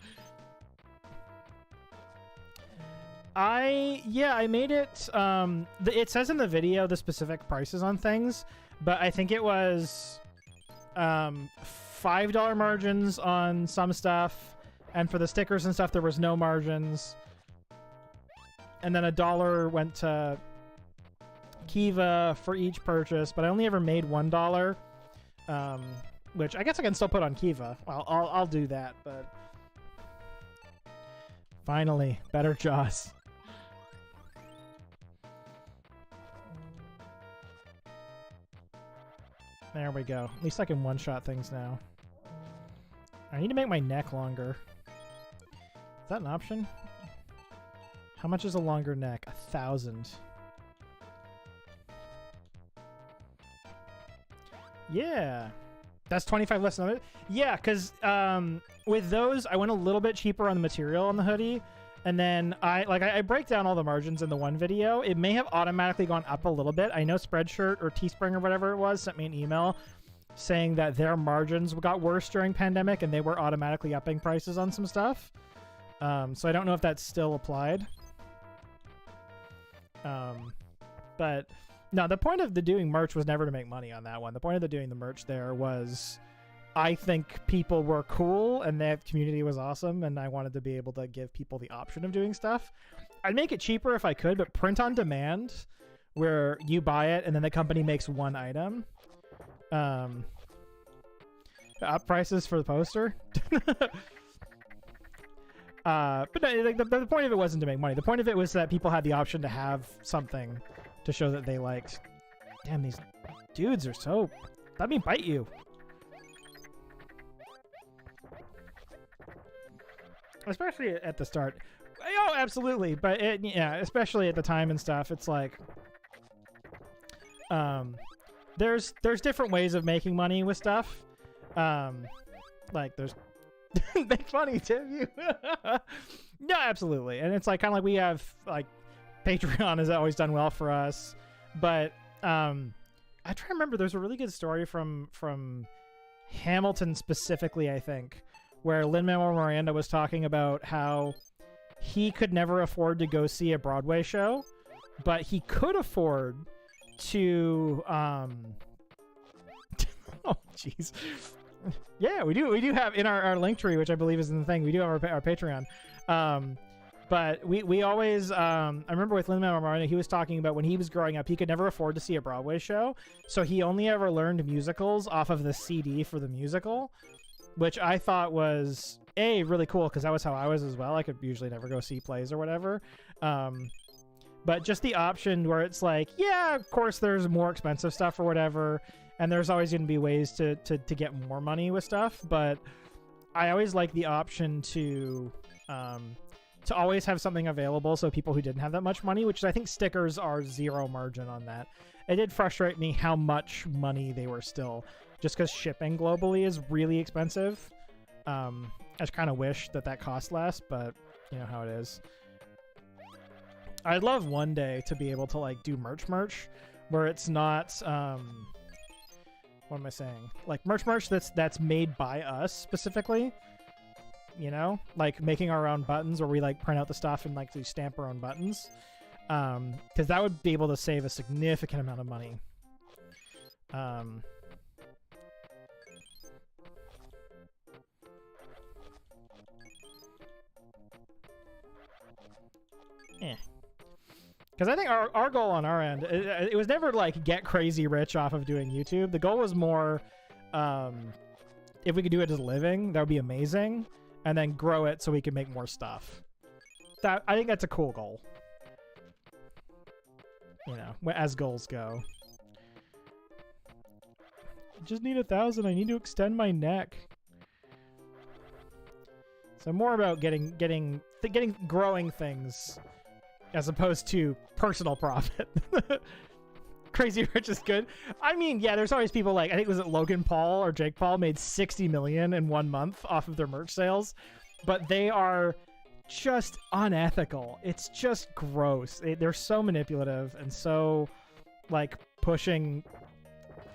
A: I made it, it says in the video the specific prices on things, but I think it was $5 margins on some stuff, and for the stickers and stuff there was no margins, and then $1 went to Kiva for each purchase, but I only ever made $1, which I guess I can still put on Kiva. Well, I'll do that, but finally, better jaws. There we go. At least I can one-shot things now. I need to make my neck longer. Is that an option? How much is a longer neck? 1,000. Yeah. That's 25 less than it. Yeah, because with those, I went a little bit cheaper on the material on the hoodie. And then I break down all the margins in the one video. It may have automatically gone up a little bit. I know Spreadshirt or Teespring or whatever it was sent me an email saying that their margins got worse during pandemic and they were automatically upping prices on some stuff. So I don't know if that's still applied. But no, the point of the doing merch was never to make money on that one. The point of the doing the merch there was I think people were cool and the community was awesome, and I wanted to be able to give people the option of doing stuff. I'd make it cheaper if I could, but print on demand, where you buy it and then the company makes one item. Up prices for the poster. But no, like, the point of it wasn't to make money. The point of it was that people had the option to have something to show that they liked. Damn, these dudes are so... Let me bite you. Especially at the start. Oh, absolutely. But yeah, especially at the time and stuff, it's like there's different ways of making money with stuff. Like there's make money, Tim. You no, absolutely. And it's like kind of like we have like Patreon has always done well for us. But I try to remember there's a really good story from Hamilton specifically, I think, where Lin-Manuel Miranda was talking about how he could never afford to go see a Broadway show, but he could afford to oh jeez. Yeah, we do have in our link tree, which I believe is in the thing, we do have our Patreon. But we always I remember with Lin-Manuel Miranda, he was talking about when he was growing up, he could never afford to see a Broadway show, so he only ever learned musicals off of the CD for the musical, which I thought was really cool, because that was how I was as well. I could usually never go see plays or whatever. But just the option where it's like, yeah, of course there's more expensive stuff or whatever, and there's always going to be ways to get more money with stuff, but I always like the option to always have something available so people who didn't have that much money, which I think stickers are zero margin on that. It did frustrate me how much money they were still, just because shipping globally is really expensive. I just kind of wish that cost less, but you know how it is. I'd love one day to be able to like do merch where it's not what am I saying? Like merch that's made by us specifically. You know, like making our own buttons, where we like print out the stuff and like we stamp our own buttons, because that would be able to save a significant amount of money. Because I think our goal on our end, it was never like get crazy rich off of doing YouTube. The goal was more, if we could do it as a living, that would be amazing. And then grow it so we can make more stuff. I think that's a cool goal. You know, as goals go. I just need 1,000. I need to extend my neck. So more about growing things as opposed to personal profit. Crazy rich is good. I mean, yeah, there's always people like, I think was it Logan Paul or Jake Paul made 60 million in 1 month off of their merch sales, but they are just unethical. It's just gross. They're so manipulative and so like pushing,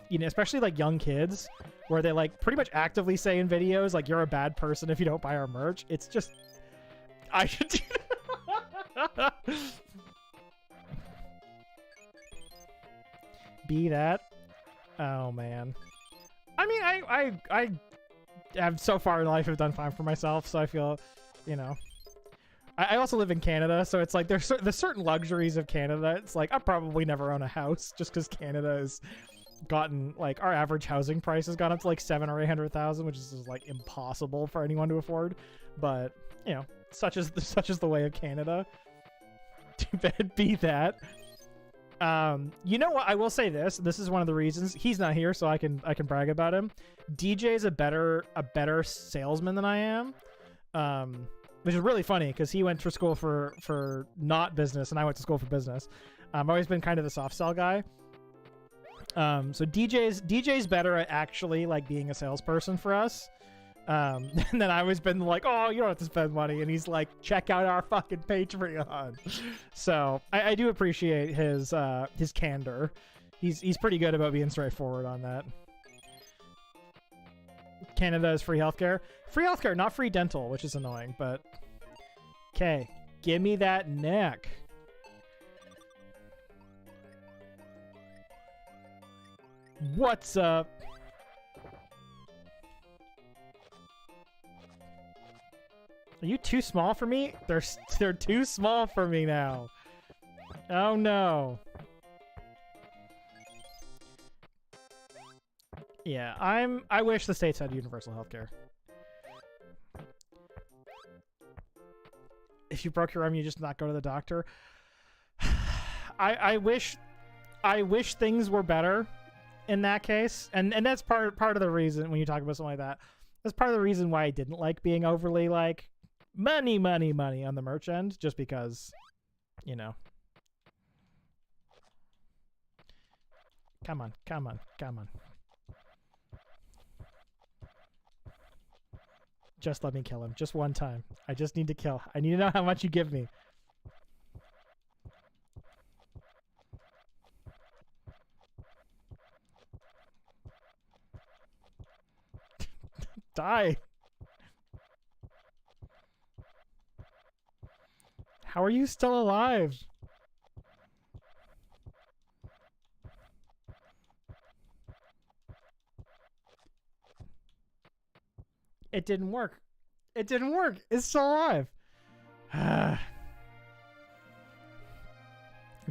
A: you know, especially like young kids, where they like pretty much actively say in videos like, you're a bad person if you don't buy our merch. It's just, I should do that. Be that. Oh man. I mean, I have so far in life have done fine for myself, so I feel, you know. I also live in Canada, so it's like there's certain luxuries of Canada. It's like I probably never own a house just because Canada has gotten like our average housing price has gone up to like 700,000 or 800,000, which is like impossible for anyone to afford. But you know, such is the way of Canada. Too bad. Be that. You know what? I will say this. This is one of the reasons he's not here, so I can brag about him. DJ is a better salesman than I am, which is really funny because he went to school for not business and I went to school for business. I've always been kind of the soft sell guy. So DJ's better at actually like being a salesperson for us. And then I always been like, oh, you don't have to spend money, and he's like, check out our fucking Patreon. So I do appreciate his candor. He's pretty good about being straightforward on that. Canada is free healthcare, not free dental, which is annoying. But okay, give me that neck. What's up? Are you too small for me? They're too small for me now. Oh no. Yeah, I wish the states had universal healthcare. If you broke your arm, you just not go to the doctor. I wish things were better in that case. And that's part of the reason when you talk about something like that. That's part of the reason why I didn't like being overly like money on the merch end, just because, you know. Come on. Just let me kill him. Just one time. I just need to kill. I need to know how much you give me. Die. How are you still alive? It didn't work. It didn't work. It's still alive. We're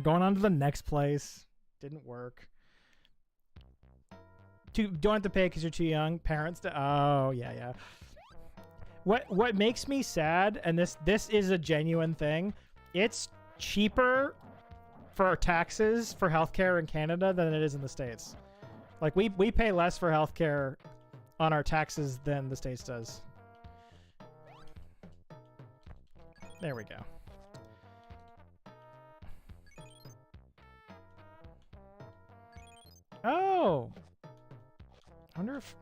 A: going on to the next place. Didn't work. Don't have to pay because you're too young. Parents. Oh yeah. What makes me sad, and this is a genuine thing. It's cheaper for our taxes for healthcare in Canada than it is in the States. Like we pay less for healthcare on our taxes than the States does. There we go. Oh. I wonder if...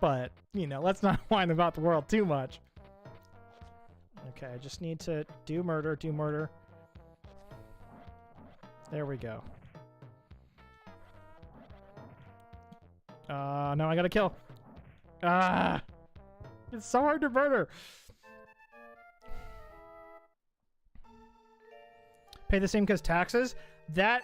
A: But, you know, let's not whine about the world too much. Okay, I just need to do murder, do murder. There we go. No, I gotta kill. Ah! It's so hard to murder. Pay the same because taxes? That...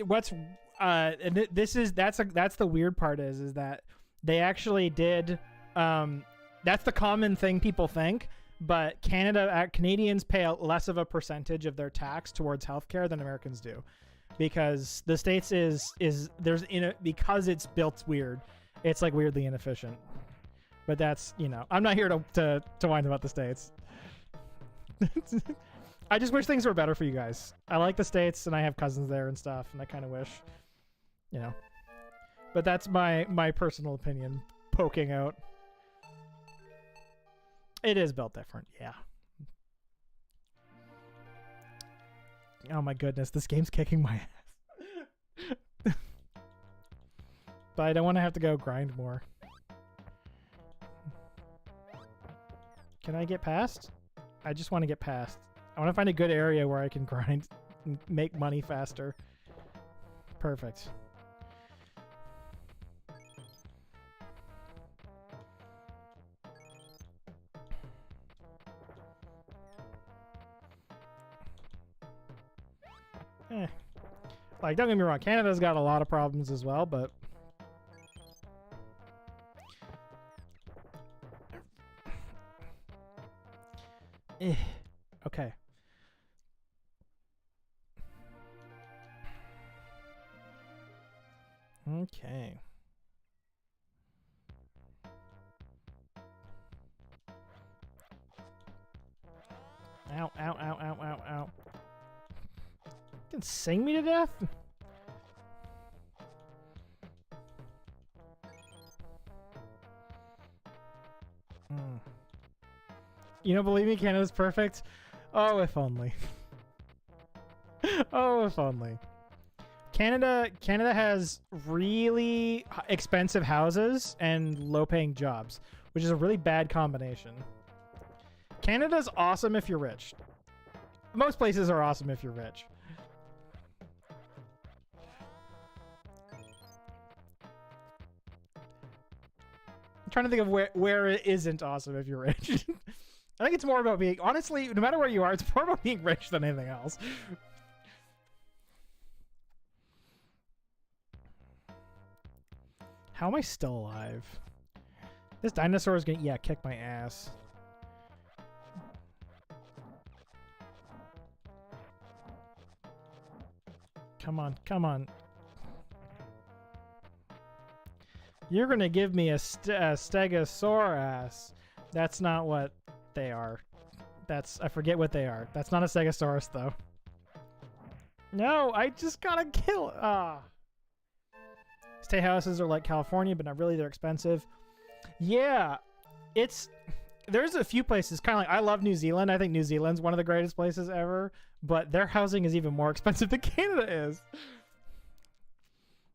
A: What's... and this is... That's the weird part is that they actually did... that's the common thing people think. But Canadians pay less of a percentage of their tax towards healthcare than Americans do, because the States because it's built weird, it's like weirdly inefficient. But that's, you know, I'm not here to whine about the States. I just wish things were better for you guys. I like the States and I have cousins there and stuff, and I kind of wish, you know. But that's my personal opinion, poking out. It is built different, yeah. Oh my goodness, this game's kicking my ass. But I don't want to have to go grind more. Can I get past? I just want to get past. I want to find a good area where I can grind and make money faster. Perfect. Like, don't get me wrong, Canada's got a lot of problems as well, but... Okay. Okay. Ow, ow, ow, ow, ow, ow. You can sing me to death? You don't believe me? Canada's perfect? Oh, if only. Oh, if only. Canada has really expensive houses and low-paying jobs, which is a really bad combination. Canada's awesome if you're rich. Most places are awesome if you're rich. I'm trying to think of where it isn't awesome if you're rich. I think it's more about being... Honestly, no matter where you are, it's more about being rich than anything else. How am I still alive? This dinosaur is gonna, yeah, kick my ass. Come on, come on. You're gonna give me a stegosaurus. That's not what they are. I forget what they are. That's not a stegosaurus, though. No, I just gotta kill it. Ah. Stay houses are like California, but not really. They're expensive. Yeah, there's a few places, kind of like, I love New Zealand. I think New Zealand's one of the greatest places ever, but their housing is even more expensive than Canada is.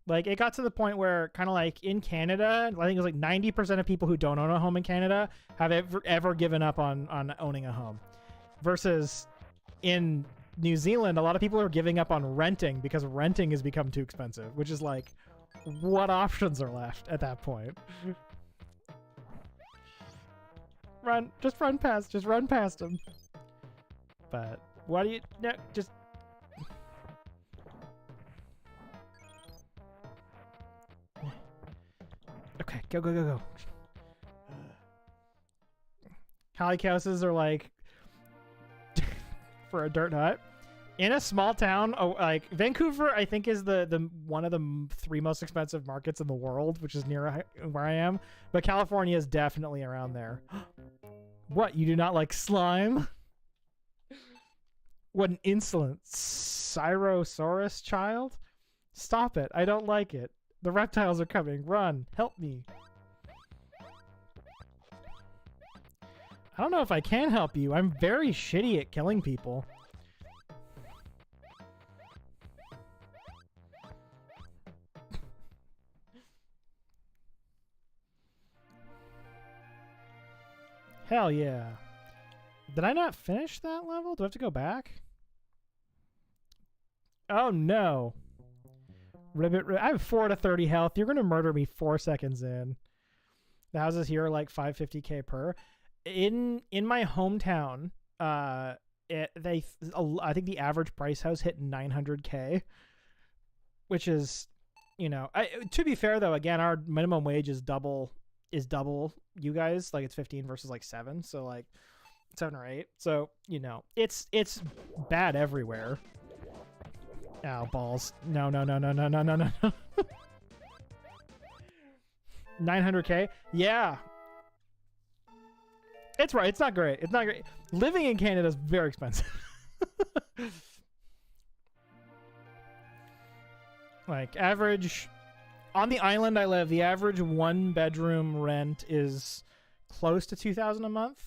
A: Like, it got to the point where, kind of like in Canada, I think it was like 90% of people who don't own a home in Canada have ever given up on owning a home. Versus in New Zealand, a lot of people are giving up on renting because renting has become too expensive, which is like, what options are left at that point? Just run past them. But what do you, no, just... Okay, go. Holly houses are like for a dirt hut in a small town. Oh, like Vancouver, I think is the one of the 3 most expensive markets in the world, which is near where I am. But California is definitely around there. What? You do not like slime? What an insolent Cyrosaurus child. Stop it. I don't like it. The reptiles are coming. Run. Help me. I don't know if I can help you. I'm very shitty at killing people. Hell yeah. Did I not finish that level? Do I have to go back? Oh no. Ribbit, I have 4 to 30 health. You're gonna murder me 4 seconds in. The houses here are like 550k per. In my hometown, I think the average price house hit 900k, which is, you know, to be fair though, again, our minimum wage is double you guys. Like it's 15 versus like 7, so like 7 or 8. So, you know, it's bad everywhere. Ow, balls. No. 900k? Yeah. It's right. It's not great. It's not great. Living in Canada is very expensive. Like average on the island I live, the average 1-bedroom rent is close to 2,000 a month.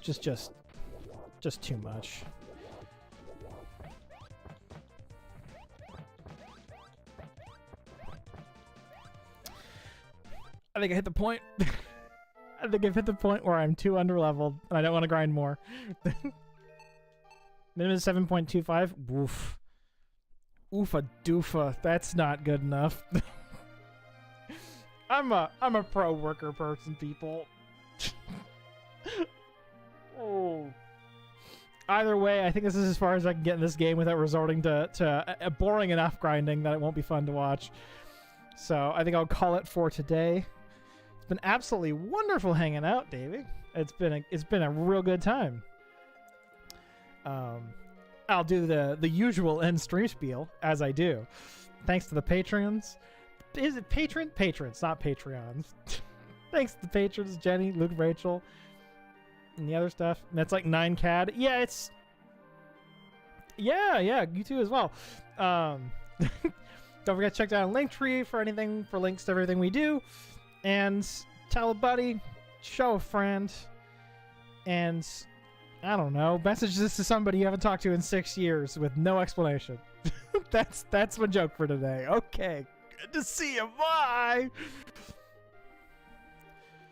A: Just too much. I think I hit the point. I think I've hit the point where I'm too underleveled and I don't want to grind more. Minimum 7.25. Woof. Oofa doofa. That's not good enough. I'm a pro worker person, people. Oh. Either way, I think this is as far as I can get in this game without resorting to a boring enough grinding that it won't be fun to watch. So I think I'll call it for today. It's been absolutely wonderful hanging out, Davey. It's been a real good time. I'll do the usual end stream spiel as I do. Thanks to the patrons. Is it patrons, not Patreons? Thanks to the patrons, Jenny, Luke, Rachel, and the other stuff. And that's like 9 CAD. Yeah, it's yeah, you too as well. Don't forget to check out Linktree for links to everything we do. And tell a buddy, show a friend, and I don't know, message this to somebody you haven't talked to in 6 years with no explanation. That's my joke for today. Okay, good to see you. Bye.